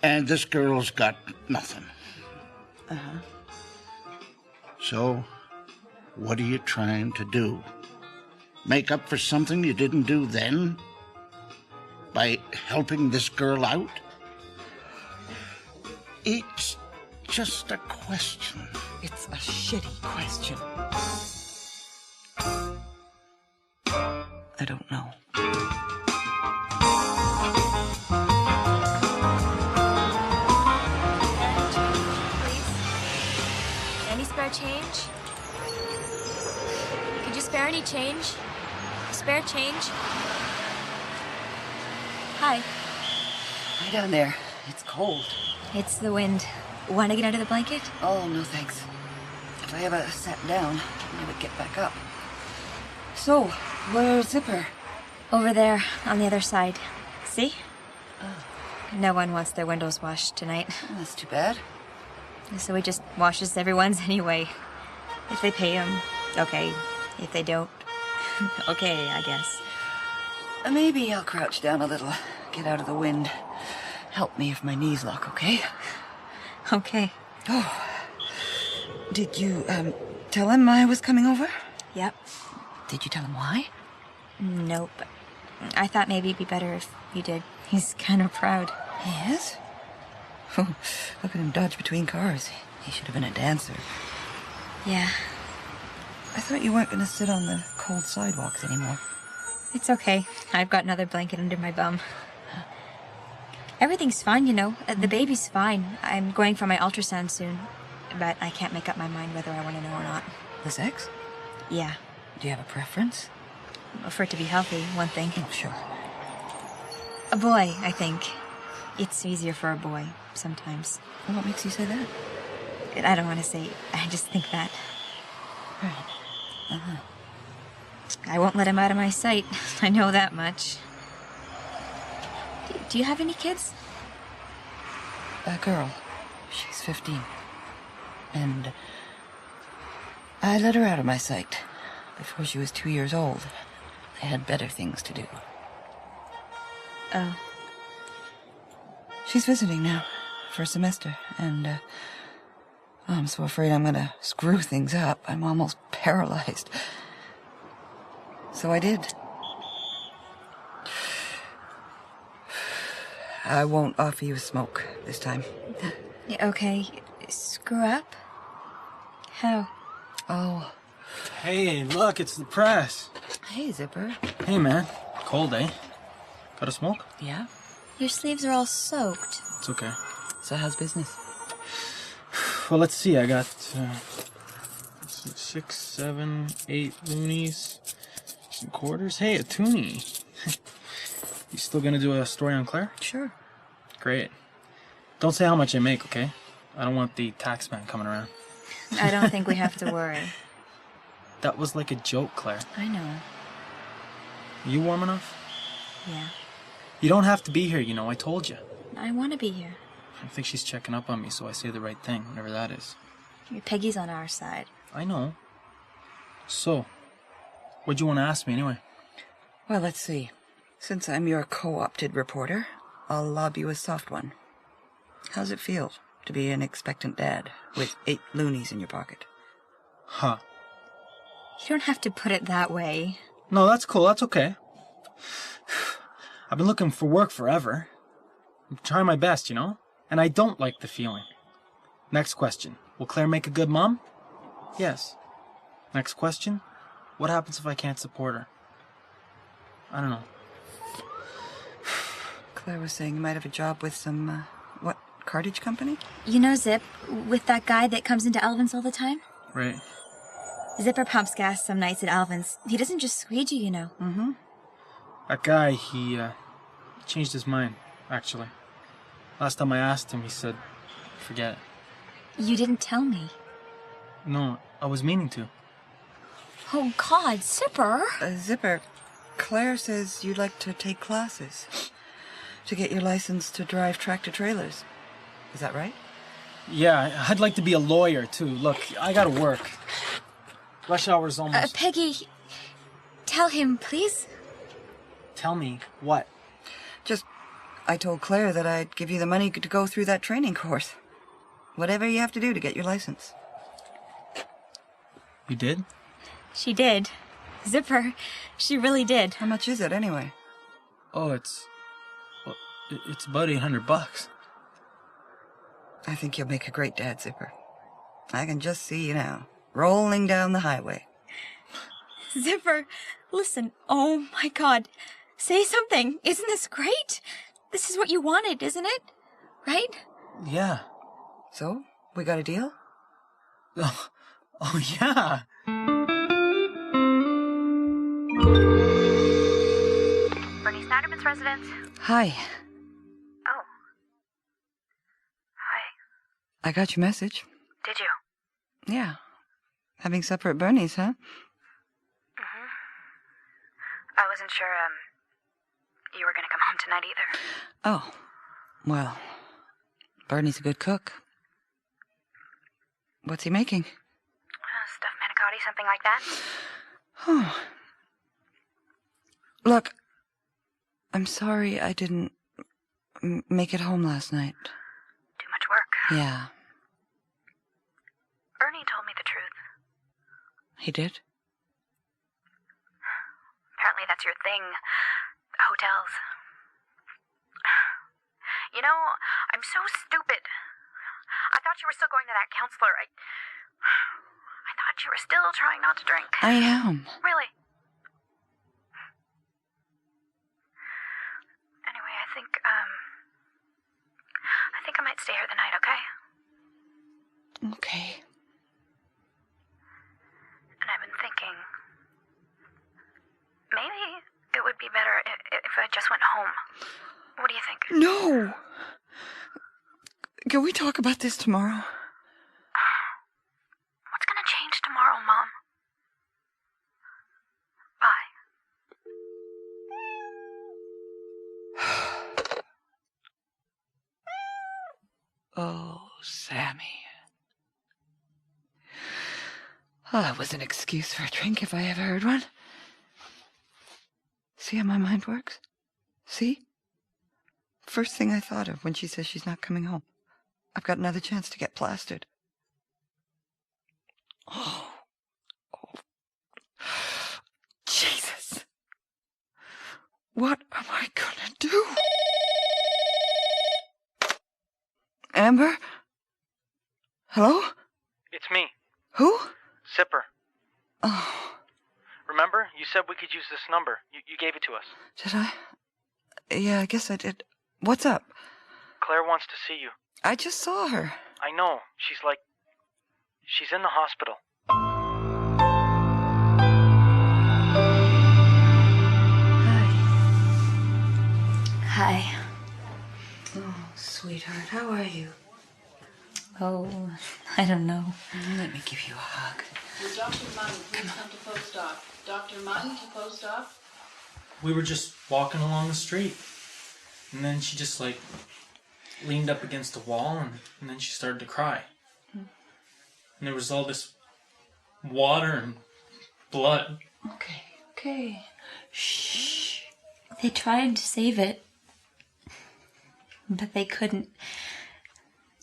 And this girl's got nothing. Uh-huh. So, what are you trying to do? Make up for something you didn't do then? By helping this girl out? It's just a question. It's a shitty question. I don't know. Any spare change? Could you spare any change? Spare change? Hi. Lie down there. It's cold. It's the wind. Want to get under the blanket? Oh, no thanks. If I ever sat down, I would get back up. So, where's Zipper? Over there, on the other side. See? No one wants their windows washed tonight. Oh, that's too bad. So he just washes everyone's anyway. If they pay him, okay. If they don't, okay, I guess. Maybe I'll crouch down a little, get out of the wind. Help me if my knees lock, okay? Okay. Oh. Did you, tell him I was coming over? Yep. Did you tell him why? Nope. I thought maybe it'd be better if you did. He's kind of proud. He is? Oh, look at him dodge between cars. He should have been a dancer. Yeah. I thought you weren't going to sit on the cold sidewalks anymore. It's okay. I've got another blanket under my bum. Everything's fine, you know. The baby's fine. I'm going for my ultrasound soon. But I can't make up my mind whether I want to know or not. The sex? Yeah. Do you have a preference? For it to be healthy, one thing. Oh, sure. A boy, I think. It's easier for a boy, sometimes. What makes you say that? I don't want to say. I just think that. Right. Uh-huh. I won't let him out of my sight. I know that much. Do you have any kids? A girl. She's 15. And I let her out of my sight. Before she was 2 years old. I had better things to do. Oh. She's visiting now for a semester, and I'm so afraid I'm gonna screw things up. I'm almost paralyzed. So I did. I won't offer you a smoke this time. Okay. Screw up? How? Oh. Hey, look, it's the press. Hey, Zipper. Hey, man. Cold, eh? Got a smoke? Yeah? Your sleeves are all soaked. It's okay. So how's business? Well, let's see. I got 6, 7, 8 loonies, some quarters. Hey, a toonie. You still gonna do a story on Claire? Sure. Great. Don't say how much I make, okay? I don't want the tax man coming around. I don't think we have to worry. That was like a joke, Claire. I know. Are you warm enough? Yeah. You don't have to be here, you know. I told you. I want to be here. I think she's checking up on me, so I say the right thing, whatever that is. Peggy's on our side. I know. So, what'd you want to ask me anyway? Well, let's see. Since I'm your co-opted reporter, I'll lob you a soft one. How's it feel to be an expectant dad with 8 loonies in your pocket? Huh. You don't have to put it that way. No, that's cool. That's okay. I've been looking for work forever. I'm trying my best, you know? And I don't like the feeling. Next question. Will Claire make a good mom? Yes. Next question. What happens if I can't support her? I don't know. Claire was saying you might have a job with some, cartage company? You know Zip, with that guy that comes into Alvin's all the time? Right. Zipper pumps gas some nights at Alvin's. He doesn't just squeegee, you know. Mm-hmm. That guy, he changed his mind, actually. Last time I asked him, he said, forget it. You didn't tell me. No, I was meaning to. Oh, God, Zipper. Zipper, Claire says you'd like to take classes to get your license to drive tractor-trailers. Is that right? Yeah, I'd like to be a lawyer, too. Look, I gotta work. Rush hour's almost... Peggy, tell him, please. Tell me what? I told Claire that I'd give you the money to go through that training course. Whatever you have to do to get your license. You did? She did. Zipper, she really did. How much is it, anyway? Oh, it's about $800. I think you'll make a great dad, Zipper. I can just see you now, rolling down the highway. Zipper, listen. Oh, my God. Say something. Isn't this great? This is what you wanted, isn't it? Right? Yeah. So, we got a deal? Oh yeah. Bernie Snyderman's residence. Hi. Oh. Hi. I got your message. Did you? Yeah. Having supper at Bernie's, huh? Mm-hmm. I wasn't sure, you were gonna come home tonight either. Oh. Well, Bernie's a good cook. What's he making? Stuffed manicotti, something like that? Oh. Look, I'm sorry I didn't make it home last night. Too much work. Yeah. Bernie told me the truth. He did? Apparently that's your thing. Hotels. You know, I'm so stupid. I thought you were still going to that counselor. I thought you were still trying not to drink. I am. Really? Anyway, I think I might stay here the night, okay? Okay. And I've been thinking, maybe it would be better if I just went home. What do you think? No! Can we talk about this tomorrow? What's gonna change tomorrow, Mom? Bye. Oh, Sammy. Oh, that was an excuse for a drink if I ever heard one. See how my mind works? See? First thing I thought of when she says she's not coming home. I've got another chance to get plastered. Oh. Jesus. What am I gonna do? Amber? Hello? It's me. Who? Zipper. Oh. Remember? You said we could use this number. You gave it to us. Did I? Yeah, I guess I did. What's up? Claire wants to see you. I just saw her. I know. She's in the hospital. Hi. Oh, sweetheart, how are you? Oh, I don't know. Let me give you a hug. Dr. Munn, please come to post-op. Dr. Munn to post-op. We were just walking along the street. And then she just leaned up against the wall and then she started to cry. And there was all this water and blood. Okay. Shh. They tried to save it, but they couldn't.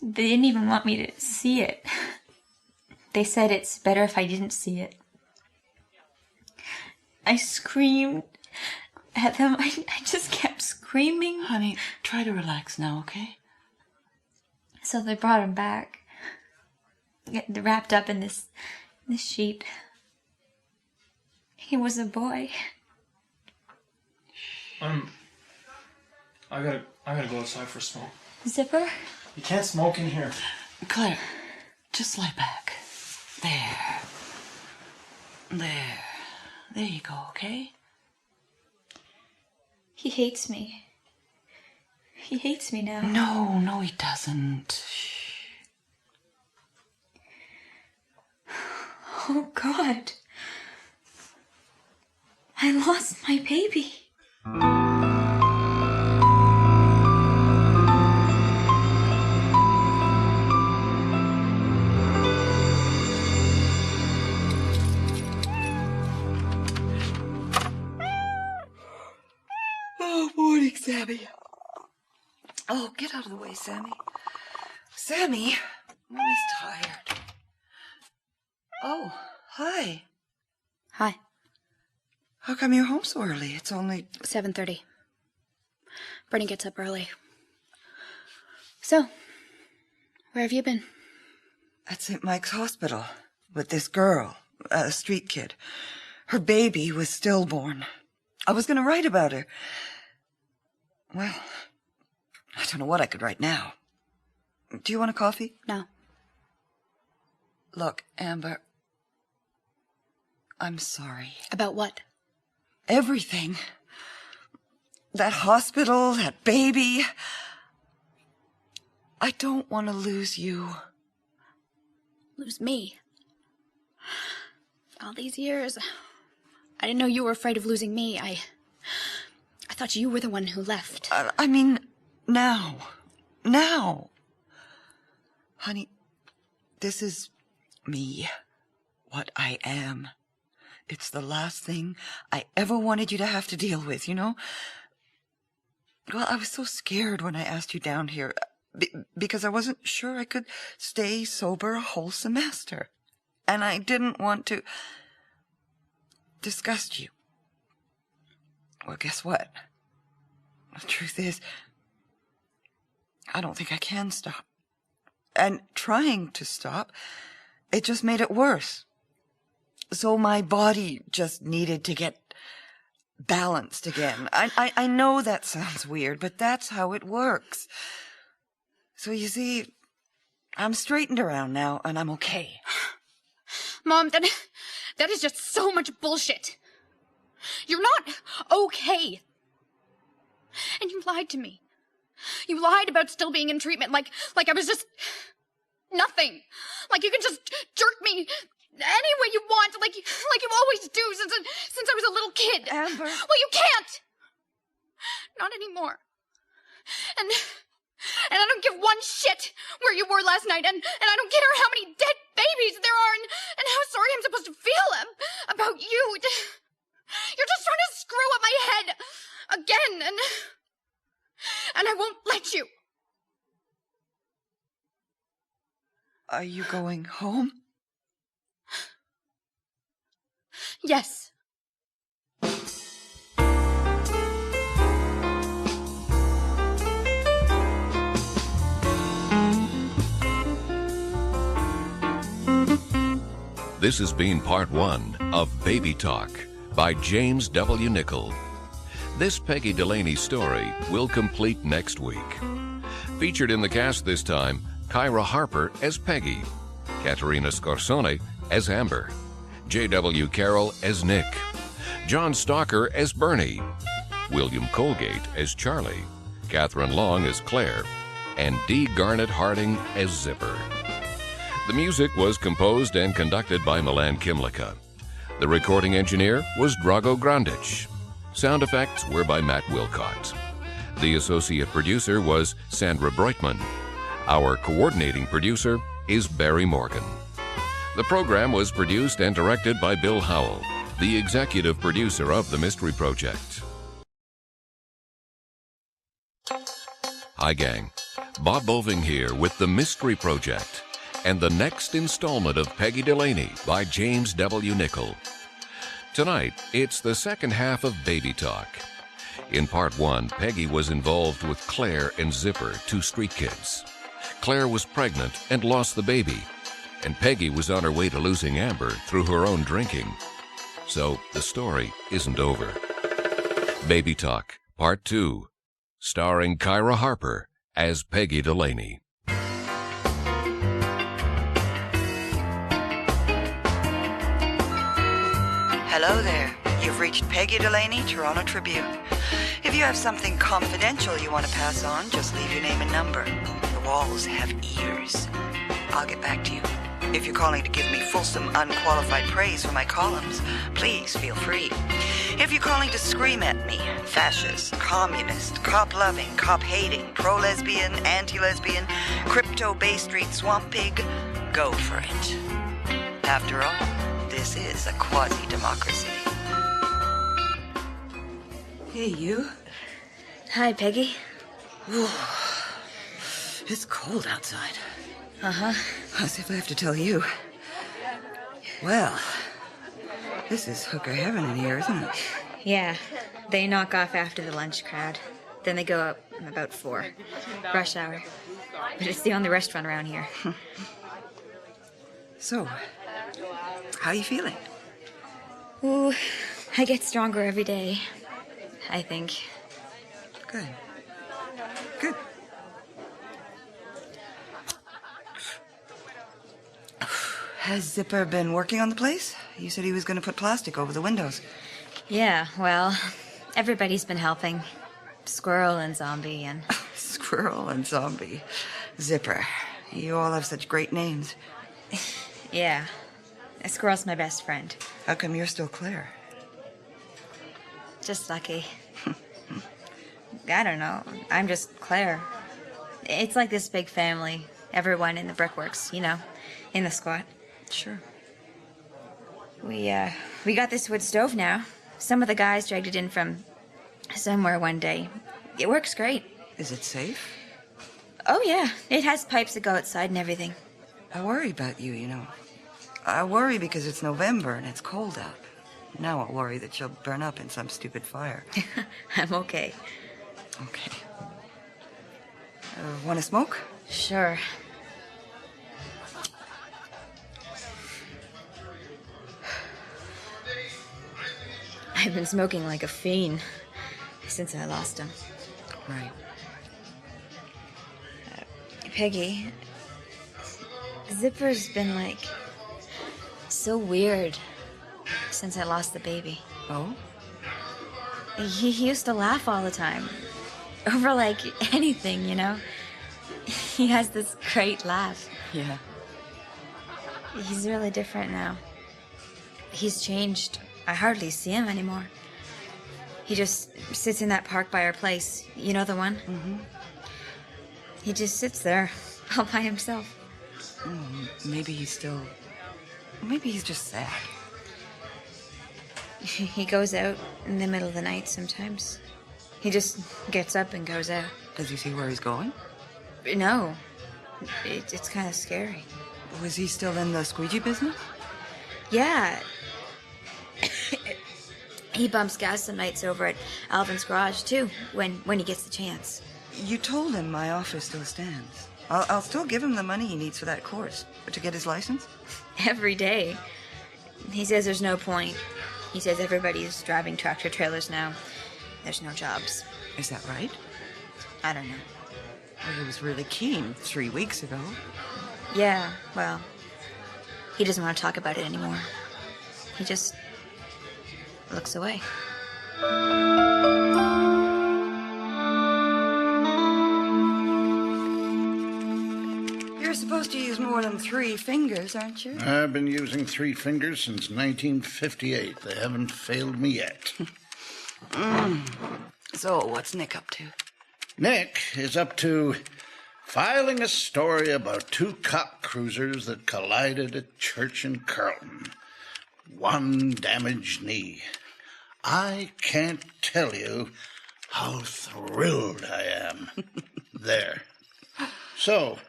They didn't even want me to see it. They said it's better if I didn't see it. I screamed at them. I just kept screaming. Honey, try to relax now, okay? So they brought him back, wrapped up in this sheet. He was a boy. I gotta go outside for a smoke. Zipper? You can't smoke in here. Claire, just lie back. There. There you go, okay? He hates me. He hates me now. No, he doesn't. Oh, God. I lost my baby. Oh, morning, Sammy. Oh, get out of the way, Sammy. Sammy, Mommy's tired. Oh, hi. Hi. How come you're home so early? It's only 7:30. Bernie gets up early. So, where have you been? at St. Mike's Hospital with this girl, a street kid. Her baby was stillborn. I was going to write about her. Well, I don't know what I could write now. Do you want a coffee? No. Look, Amber, I'm sorry. About what? Everything. That hospital, that baby. I don't want to lose you. Lose me? All these years, I didn't know you were afraid of losing me. I thought you were the one who left. I mean, now. Honey, this is me, what I am. It's the last thing I ever wanted you to have to deal with, you know? Well, I was so scared when I asked you down here, because I wasn't sure I could stay sober a whole semester. And I didn't want to disgust you. Well, guess what? The truth is, I don't think I can stop. And trying to stop, it just made it worse. So my body just needed to get balanced again. I know that sounds weird, but that's how it works. So you see, I'm straightened around now, and I'm okay. Mom, that is just so much bullshit. You're not okay. And you lied to me. You lied about still being in treatment, like I was just nothing. Like you can just jerk me any way you want, like you always do since I was a little kid. Amber. Well, you can't. Not anymore. And I don't give one shit where you were last night, and I don't care how many dead babies there are, and how sorry I'm supposed to feel about you. You're just trying to screw up my head again, and I won't let you. Are you going home? Yes. This has been part 1 of Baby Talk by James W. Nichol. This Peggy Delaney story will complete next week. Featured in the cast this time, Kyra Harper as Peggy, Katerina Scorsone as Amber, J.W. Carroll as Nick, John Stalker as Bernie, William Colgate as Charlie, Catherine Long as Claire, and D. Garnet Harding as Zipper. The music was composed and conducted by Milan Kimlicka. The recording engineer was Drago Grandich. Sound effects were by Matt Wilcott. The associate producer was Sandra Breutman. Our coordinating producer is Barry Morgan. The program was produced and directed by Bill Howell, the executive producer of The Mystery Project. Hi, gang. Bob Boving here with The Mystery Project and the next installment of Peggy Delaney by James W. Nichol. Tonight, it's the second half of Baby Talk. In part 1, Peggy was involved with Claire and Zipper, 2 street kids. Claire was pregnant and lost the baby, and Peggy was on her way to losing Amber through her own drinking. So the story isn't over. Baby Talk, part 2, starring Kyra Harper as Peggy Delaney. Hello there. You've You've reached Peggy Delaney, Toronto Tribune. If you have something confidential you want to pass on, just leave your name and number. The walls have ears. I'll get back to you. If you're calling to give me fulsome, unqualified praise for my columns, please feel free. If you're calling to scream at me, fascist, communist, cop-loving, cop-hating, pro-lesbian, anti-lesbian, crypto-Bay Street swamp pig, go for it. After all, this is a quasi-democracy. Hey, you. Hi, Peggy. It's cold outside. Uh-huh. As if I have to tell you. Well, this is hooker heaven in here, isn't it? Yeah. They knock off after the lunch crowd. Then they go up about 4. Rush hour. But it's the only restaurant around here. So, how are you feeling? Ooh, I get stronger every day. I think. Good. Good. Has Zipper been working on the place? You said he was going to put plastic over the windows. Yeah, well, everybody's been helping. Squirrel and Zombie and... Squirrel and Zombie. Zipper. You all have such great names. Yeah. Squirrel's my best friend. How come you're still Claire? Just lucky. I don't know. I'm just Claire. It's like this big family. Everyone in the brickworks, you know, in the squat. Sure. We got this wood stove now. Some of the guys dragged it in from somewhere one day. It works great. Is it safe? Oh, yeah. It has pipes that go outside and everything. I worry about you, you know. I worry because it's November and it's cold out. Now I'll worry that you'll burn up in some stupid fire. I'm okay. Okay. Want to smoke? Sure. I've been smoking like a fiend since I lost him. Right. Peggy, Zipper's been like so weird since I lost the baby. Oh? He used to laugh all the time. Over like anything, you know? He has this great laugh. Yeah. He's really different now. He's changed. I hardly see him anymore. He just sits in that park by our place. You know the one? Mm-hmm. He just sits there, all by himself. Maybe he's still... Maybe he's just sad. He goes out in the middle of the night sometimes. He just gets up and goes out. Does he see where he's going? No. It's kind of scary. Was he still in the squeegee business? Yeah. He bumps gas some nights over at Alvin's garage, too, when he gets the chance. You told him my offer still stands. I'll still give him the money he needs for that course. To get his license? Every day. He says there's no point. He says everybody's driving tractor trailers now. There's no jobs. Is that right? I don't know. Well, he was really keen 3 weeks ago. Yeah, well, he doesn't want to talk about it anymore. He just looks away. You're supposed to use more than 3 fingers, aren't you? I've been using 3 fingers since 1958. They haven't failed me yet. So, what's Nick up to? Nick is up to filing a story about 2 cop cruisers that collided at church in Carlton. 1 damaged knee. I can't tell you how thrilled I am. There. So,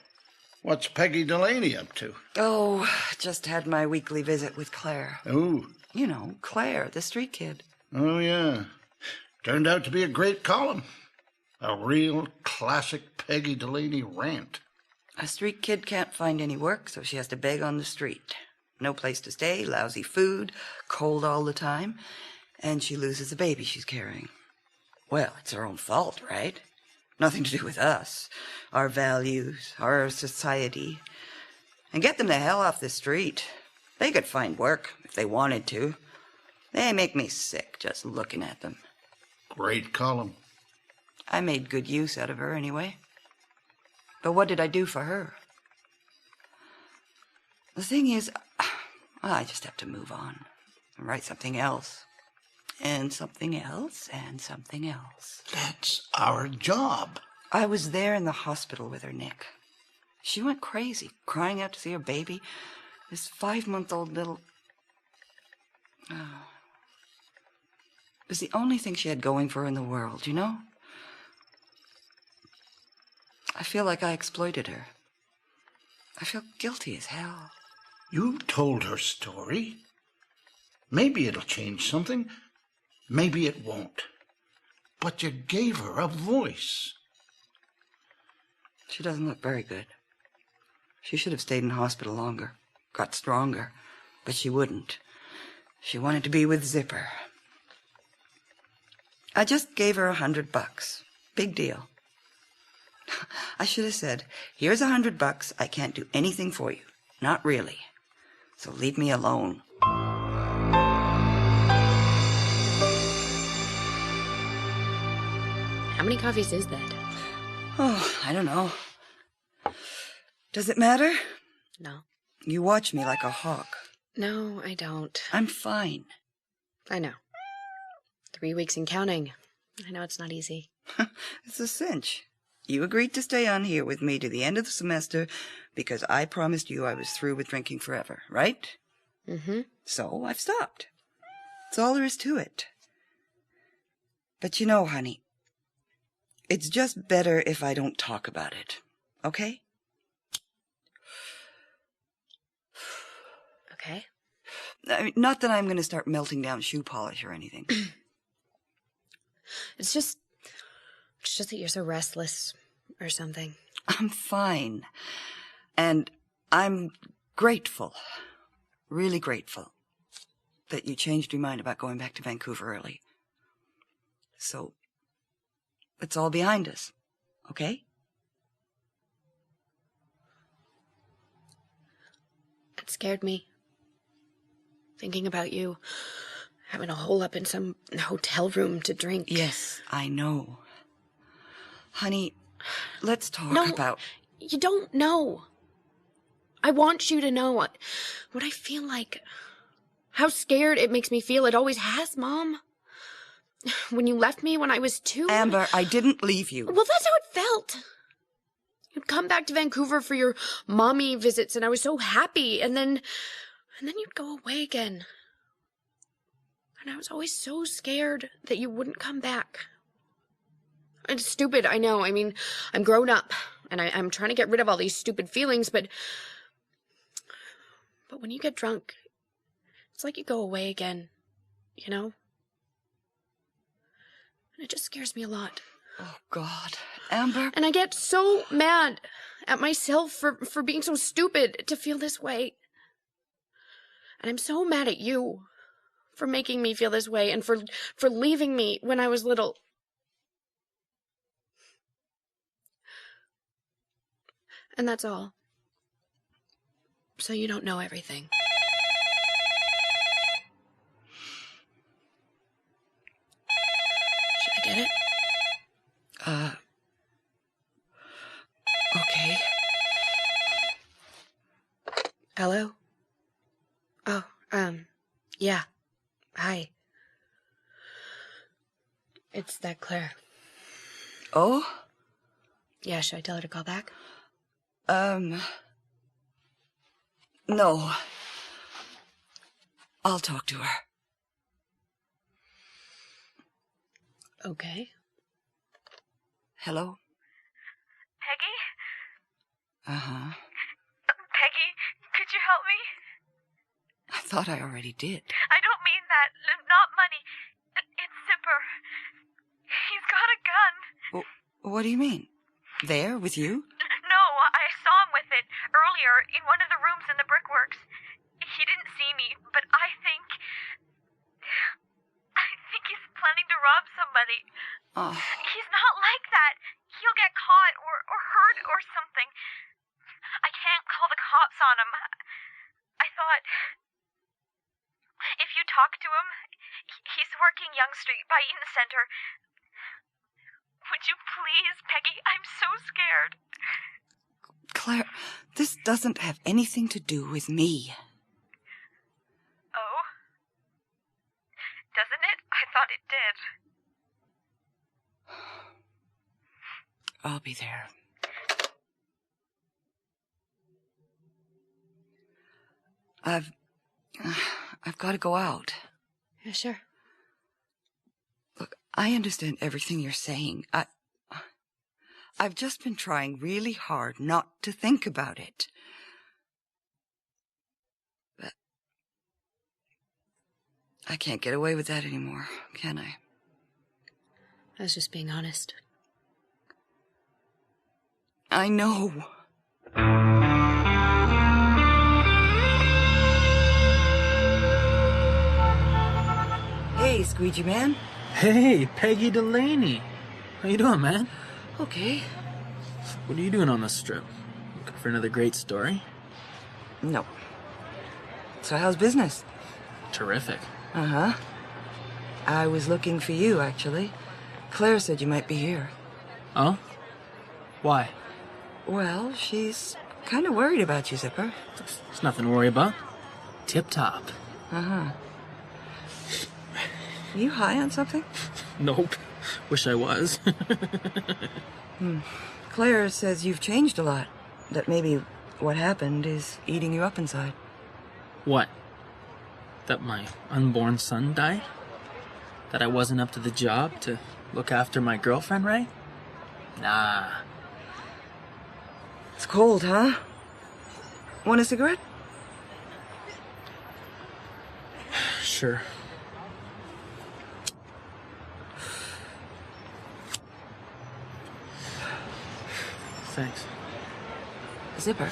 what's Peggy Delaney up to? Oh, just had my weekly visit with Claire. Ooh. You know, Claire, the street kid. Oh, yeah. Turned out to be a great column. A real classic Peggy Delaney rant. A street kid can't find any work, so she has to beg on the street. No place to stay, lousy food, cold all the time, and she loses the baby she's carrying. Well, it's her own fault, right? Nothing to do with us, our values, our society. And get them the hell off the street. They could find work if they wanted to. They make me sick just looking at them. Great column. I made good use out of her anyway. But what did I do for her? The thing is, I just have to move on and write something else. And something else, and something else. That's our job. I was there in the hospital with her, Nick. She went crazy, crying out to see her baby. This 5-month-old little... Oh. It was the only thing she had going for her in the world, you know? I feel like I exploited her. I feel guilty as hell. You told her story. Maybe it'll change something. Maybe it won't. But you gave her a voice. She doesn't look very good. She should have stayed in hospital longer, got stronger, but she wouldn't. She wanted to be with Zipper. I just gave her $100. Big deal. I should have said, here's $100. I can't do anything for you. Not really. So leave me alone. How many coffees is that? Oh, I don't know. Does it matter? No. You watch me like a hawk. No, I don't. I'm fine. I know. 3 weeks and counting. I know it's not easy. It's a cinch. You agreed to stay on here with me to the end of the semester because I promised you I was through with drinking forever, right? Mm-hmm. So I've stopped. That's all there is to it. But you know, honey, it's just better if I don't talk about it, okay? Okay. I mean, not that I'm going to start melting down shoe polish or anything. It's just that you're so restless or something. I'm fine. And I'm grateful, really grateful, that you changed your mind about going back to Vancouver early. So, it's all behind us, okay? It scared me. Thinking about you having a hole up in some hotel room to drink. Yes, I know. Honey, let's talk about... You don't know. I want you to know what I feel like. How scared it makes me feel. It always has, Mom. When you left me when I was 2... Amber, I didn't leave you. Well, that's how it felt. You'd come back to Vancouver for your mommy visits, and I was so happy, and then you'd go away again. And I was always so scared that you wouldn't come back. It's stupid, I know. I mean, I'm grown up, and I'm trying to get rid of all these stupid feelings, but when you get drunk, it's like you go away again, you know? And it just scares me a lot. Oh, God. Amber? And I get so mad at myself for being so stupid to feel this way. And I'm so mad at you for making me feel this way and for leaving me when I was little. And that's all. So you don't know everything. Should I get it? Okay. Hello? Oh, yeah. Hi. It's that Claire. Oh? Yeah, should I tell her to call back? No. I'll talk to her. Okay. Hello? Peggy? Uh-huh. Peggy, could you help me? I thought I already did. I don't mean that. Not money. It's Zipper. He's got a gun. What do you mean? There, with you? No, I saw him with it earlier in one of the rooms in the brickworks. He didn't see me, but I think he's planning to rob somebody. Oh. He's not like that. He'll get caught or hurt or something. I can't call the cops on him. I thought if you talk to him, fight in the center. Would you please, Peggy? I'm so scared. Claire, this doesn't have anything to do with me. Oh? Doesn't it? I thought it did. I'll be there. I've got to go out. Yeah, sure. Look, I understand everything you're saying. I've just been trying really hard not to think about it. But I can't get away with that anymore, can I? I was just being honest. I know. Hey, Squeegee Man. Hey, Peggy Delaney. How you doing, man? Okay. What are you doing on this trip? Looking for another great story? No. So how's business? Terrific. Uh-huh. I was looking for you, actually. Claire said you might be here. Oh? Why? Well, she's kind of worried about you, Zipper. There's nothing to worry about. Tip-top. Uh-huh. You high on something? Nope. Wish I was. Claire says you've changed a lot. That maybe what happened is eating you up inside. What? That my unborn son died? That I wasn't up to the job to look after my girlfriend, right? Nah. It's cold, huh? Want a cigarette? Sure. Thanks. Zipper,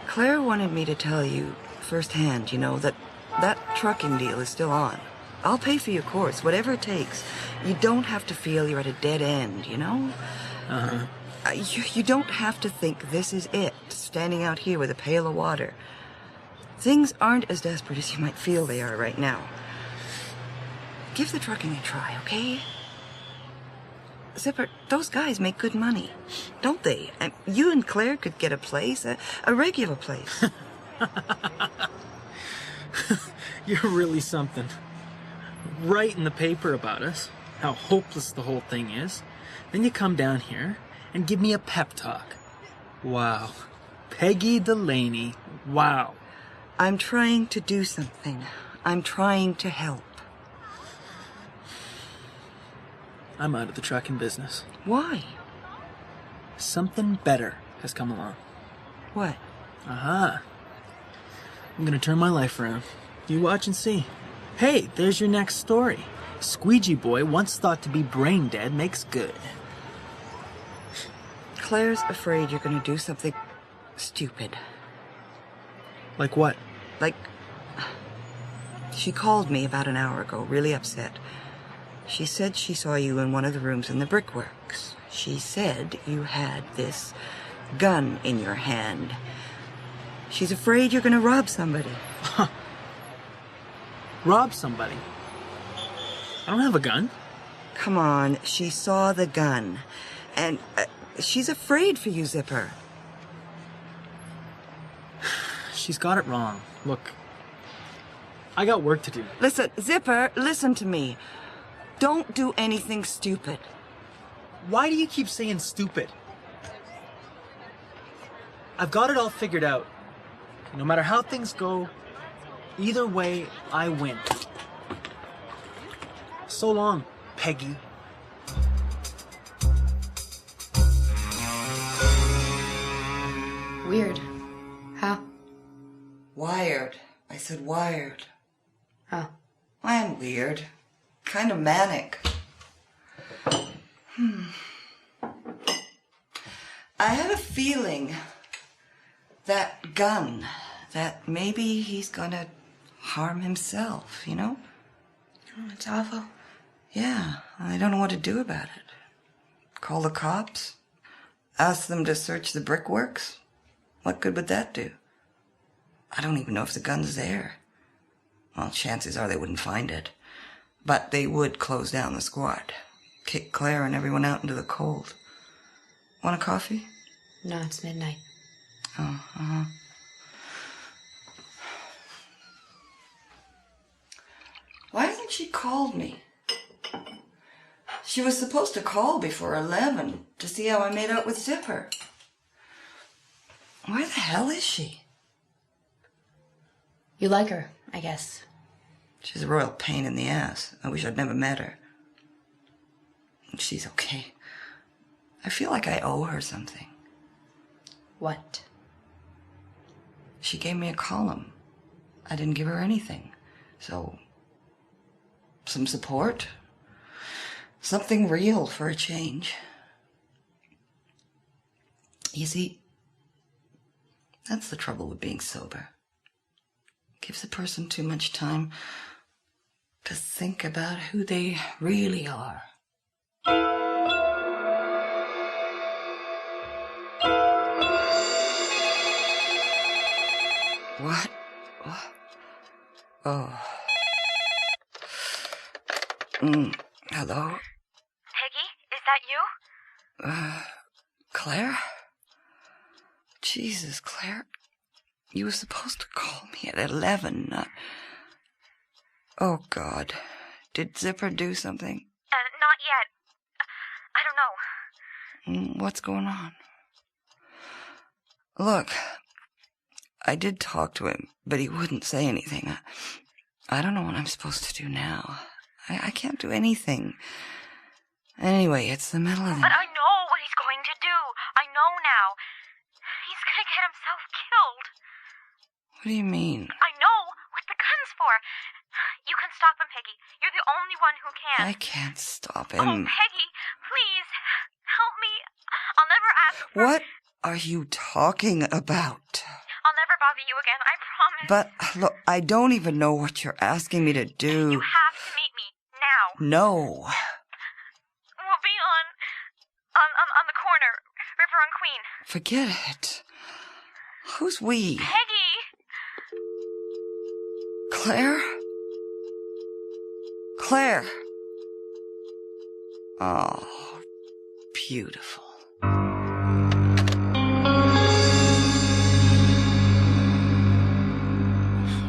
Claire wanted me to tell you firsthand, that trucking deal is still on. I'll pay for your course, whatever it takes. You don't have to feel you're at a dead end, Uh-huh. You don't have to think this is it, standing out here with a pail of water. Things aren't as desperate as you might feel they are right now. Give the trucking a try, okay? Zipper, those guys make good money, don't they? And you and Claire could get a place, a regular place. You're really something. Write in the paper about us, how hopeless the whole thing is. Then you come down here and give me a pep talk. Wow. Peggy Delaney. Wow. I'm trying to do something. I'm trying to help. I'm out of the trucking business. Why? Something better has come along. What? Uh-huh. I'm gonna turn my life around. You watch and see. Hey, there's your next story. Squeegee boy, once thought to be brain dead, makes good. Claire's afraid you're gonna do something stupid. Like what? She called me about an hour ago, really upset. She said she saw you in one of the rooms in the brickworks. She said you had this gun in your hand. She's afraid you're gonna rob somebody. Rob somebody? I don't have a gun. Come on, she saw the gun. And she's afraid for you, Zipper. She's got it wrong. Look, I got work to do. Listen, Zipper, listen to me. Don't do anything stupid. Why do you keep saying stupid? I've got it all figured out. No matter how things go, either way, I win. So long, Peggy. Weird. How? Wired. I said wired. Oh. I'm weird. Kind of manic. I have a feeling that gun, that maybe he's gonna harm himself, Oh, it's awful. Yeah, I don't know what to do about it. Call the cops? Ask them to search the brickworks? What good would that do? I don't even know if the gun's there. Well, chances are they wouldn't find it. But they would close down the squad. Kick Claire and everyone out into the cold. Want a coffee? No, it's midnight. Oh, uh-huh. Why hasn't she called me? She was supposed to call before 11 to see how I made out with Zipper. Where the hell is she? You like her, I guess. She's a royal pain in the ass. I wish I'd never met her. She's okay. I feel like I owe her something. What? She gave me a column. I didn't give her anything. So, some support. Something real for a change. You see, that's the trouble with being sober. Gives a person too much time to think about who they really are. What? Oh. Hello? Peggy, is that you? Claire? Jesus, Claire. You were supposed to call me at 11, not... Oh, God. Did Zipper do something? Not yet. I don't know. What's going on? Look, I did talk to him, but he wouldn't say anything. I don't know what I'm supposed to do now. I can't do anything. Anyway, it's the middle of the... But I know what he's going to do. I know now. He's gonna get himself killed. What do you mean? I know what the gun's for. You can stop him, Peggy. You're the only one who can. I can't stop Oh, him. Peggy, please, help me. I'll never ask for... What are you talking about? I'll never bother you again, I promise. But, look, I don't even know what you're asking me to do. You have to meet me, now. No. We'll be on the corner, River and Queen. Forget it. Who's we? Peggy! Claire? Claire. Oh, beautiful.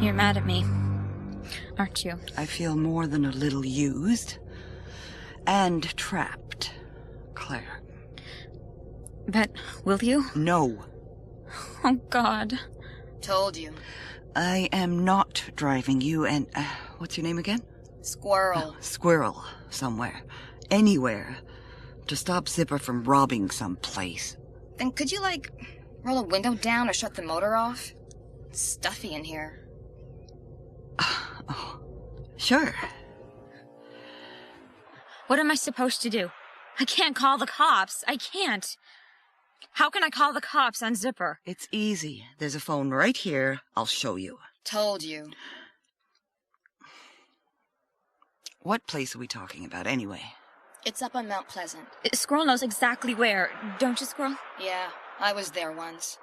You're mad at me, aren't you? I feel more than a little used and trapped, Claire. But will you? No. Oh, God. Told you. I am not driving you and... what's your name again? Squirrel. Squirrel. Somewhere. Anywhere. To stop Zipper from robbing some place. Then could you, roll a window down or shut the motor off? It's stuffy in here. Oh, sure. What am I supposed to do? I can't call the cops. I can't. How can I call the cops on Zipper? It's easy. There's a phone right here. I'll show you. Told you. What place are we talking about, anyway? It's up on Mount Pleasant. Squirrel knows exactly where. Don't you, Squirrel? Yeah, I was there once.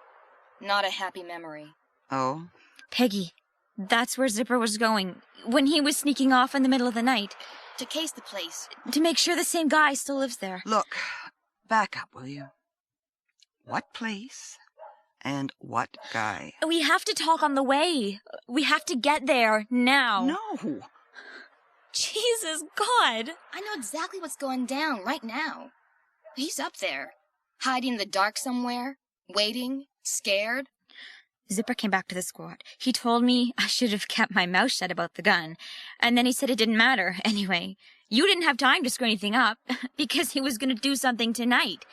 Not a happy memory. Oh? Peggy, that's where Zipper was going when he was sneaking off in the middle of the night. To case the place. To make sure the same guy still lives there. Look, back up, will you? What place and what guy? We have to talk on the way. We have to get there now. No. Jesus, God. I know exactly what's going down right now. He's up there, hiding in the dark somewhere, waiting, scared. Zipper came back to the squad. He told me I should have kept my mouth shut about the gun. And then he said it didn't matter. Anyway, you didn't have time to screw anything up because he was going to do something tonight.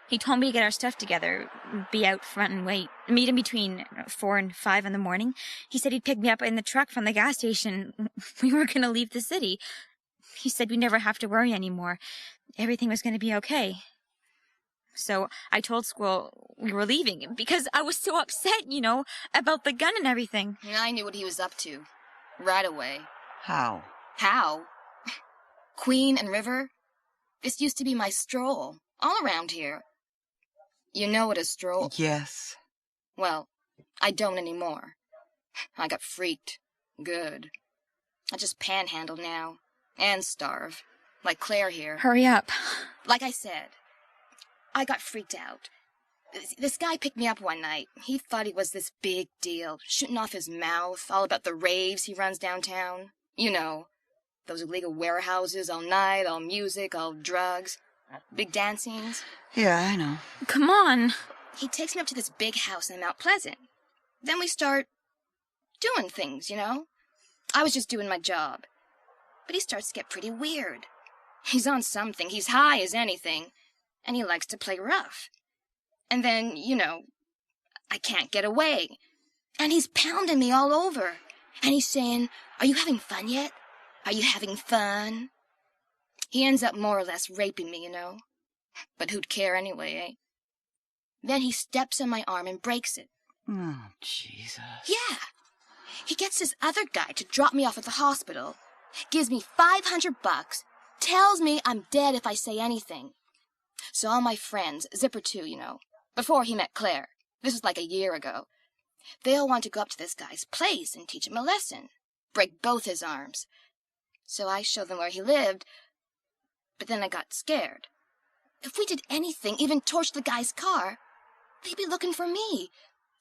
He told me to get our stuff together, be out front and wait. Meet him between 4 and 5 in the morning. He said he'd pick me up in the truck from the gas station. We were going to leave the city. He said we'd never have to worry anymore. Everything was going to be okay. So I told Squirrel we were leaving because I was so upset, about the gun and everything. I knew what he was up to. Right away. How? How? Queen and River? This used to be my stroll. All around here. You know what a stroll... Yes. Well, I don't anymore. I got freaked. Good. I just panhandle now. And starve. Like Claire here. Hurry up. Like I said, I got freaked out. This guy picked me up one night. He thought he was this big deal, shooting off his mouth, all about the raves he runs downtown. You know, those illegal warehouses all night, all music, all drugs. Big dancings. Yeah, I know. Come on. He takes me up to this big house in Mount Pleasant. Then we start doing things, you know? I was just doing my job. But he starts to get pretty weird. He's on something. He's high as anything. And he likes to play rough. And then, you know, I can't get away. And he's pounding me all over. And he's saying, "Are you having fun yet? Are you having fun?" He ends up more or less raping me, you know. But who'd care anyway, eh? Then he steps on my arm and breaks it. Oh, Jesus. Yeah. He gets this other guy to drop me off at the hospital, gives me $500, tells me I'm dead if I say anything. So all my friends, Zipper too, you know, before he met Claire, this was like a year ago, they all want to go up to this guy's place and teach him a lesson, break both his arms. So I showed them where he lived, but then I got scared. If we did anything, even torched the guy's car, they'd be looking for me.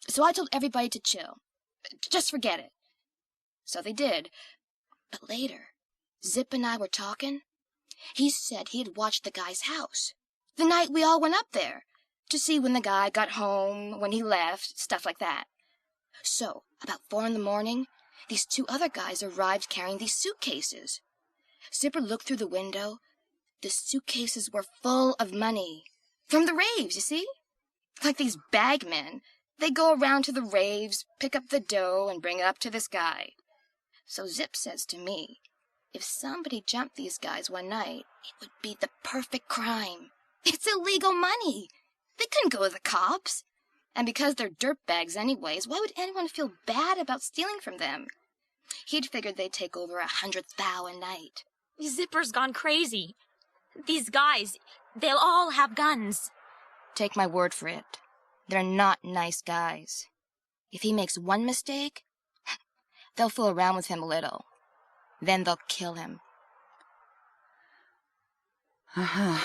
So I told everybody to chill. Just forget it. So they did. But later, Zip and I were talking. He said he had watched the guy's house the night we all went up there to see when the guy got home, when he left, stuff like that. So, about 4 a.m, these 2 other guys arrived carrying these suitcases. Zipper looked through the window. The suitcases were full of money. From the raves, you see? Like these bagmen. They go around to the raves, pick up the dough, and bring it up to this guy. So Zip says to me, if somebody jumped these guys one night, it would be the perfect crime. It's illegal money. They couldn't go to the cops. And because they're dirtbags anyways, why would anyone feel bad about stealing from them? He'd figured they'd take over 100 thou a night. Zipper's gone crazy. These guys, they'll all have guns. Take my word for it. They're not nice guys. If he makes one mistake, they'll fool around with him a little. Then they'll kill him. Uh-huh.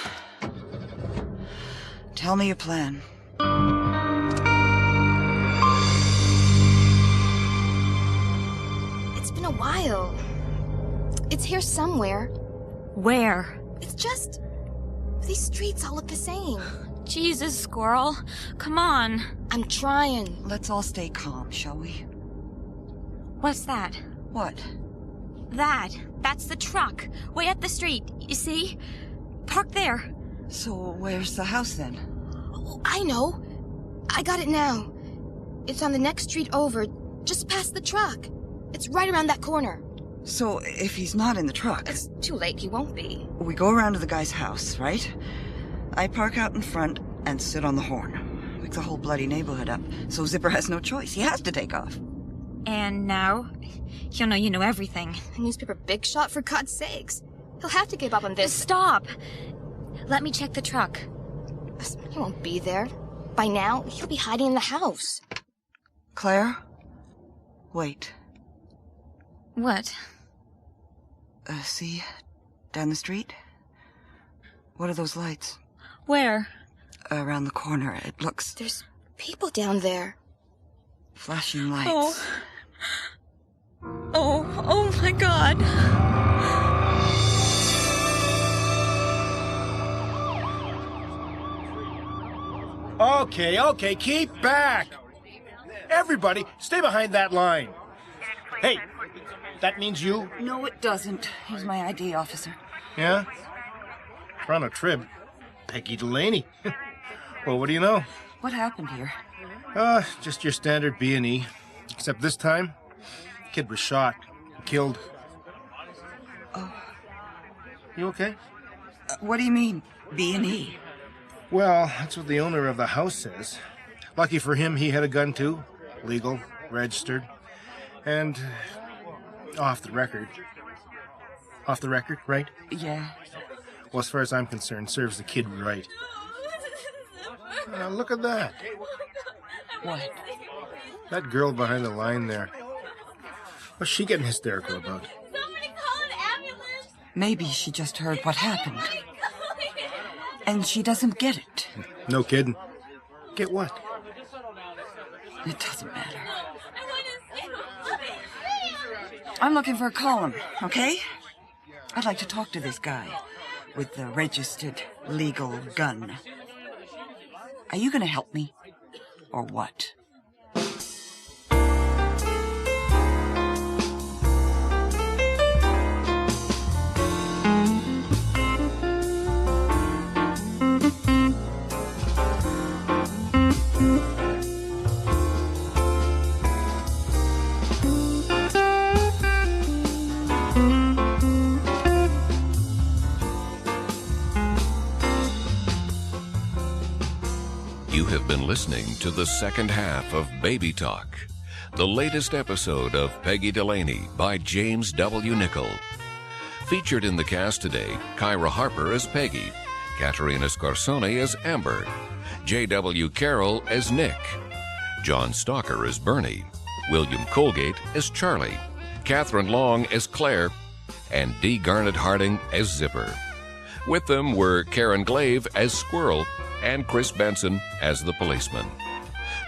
Tell me your plan. It's been a while. It's here somewhere. Where? It's just... these streets all look the same. Jesus, Squirrel. Come on. I'm trying. Let's all stay calm, shall we? What's that? What? That's the truck. Way up the street. You see? Park there. So where's the house then? Oh, I know. I got it now. It's on the next street over, just past the truck. It's right around that corner. So if he's not in the truck... It's too late, he won't be. We go around to the guy's house, right? I park out in front and sit on the horn. Wake the whole bloody neighborhood up. So Zipper has no choice. He has to take off. And now, he'll know you know everything. A newspaper big shot, for God's sakes. He'll have to give up on this. Stop! Let me check the truck. He won't be there. By now, he'll be hiding in the house. Claire? Wait. What? See? Down the street? What are those lights? Where? Around the corner. It looks... There's people down there. Flashing lights. Oh my God. Okay, keep back. Everybody, stay behind that line. Hey, that means you? No, it doesn't. He's my ID officer. Yeah? Toronto Trib. Peggy Delaney. Well, what do you know? What happened here? Just your standard B&E. Except this time, kid was shot. Killed. Oh. You okay? What do you mean, B&E? Well, that's what the owner of the house says. Lucky for him, he had a gun too. Legal, registered, and off the record. Off the record, right? Yeah. Well, as far as I'm concerned, serves the kid right. Look at that. What? That girl behind the line there. What's she getting hysterical about? Somebody call an ambulance! Maybe she just heard what happened. And she doesn't get it. No kidding. Get what? It doesn't matter. I'm looking for a column, okay? I'd like to talk to this guy with the registered legal gun. Are you going to help me? Or what? You have been listening to the second half of Baby Talk, the latest episode of Peggy Delaney by James W. Nichol. Featured in the cast today, Kyra Harper as Peggy, Katerina Scarsone as Amber, J.W. Carroll as Nick, John Stalker as Bernie, William Colgate as Charlie, Catherine Long as Claire, and D. Garnet Harding as Zipper. With them were Karen Glaive as Squirrel and Chris Benson as the policeman.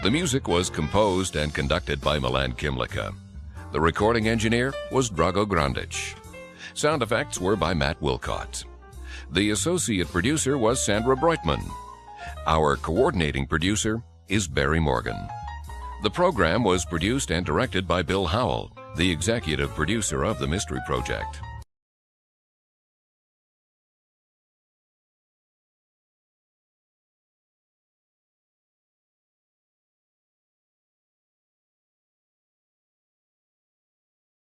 The music was composed and conducted by Milan Kimlicka. The recording engineer was Drago Grandich. Sound effects were by Matt Wilcott. The associate producer was Sandra Breutman. Our coordinating producer is Barry Morgan. The program was produced and directed by Bill Howell, the executive producer of the Mystery Project.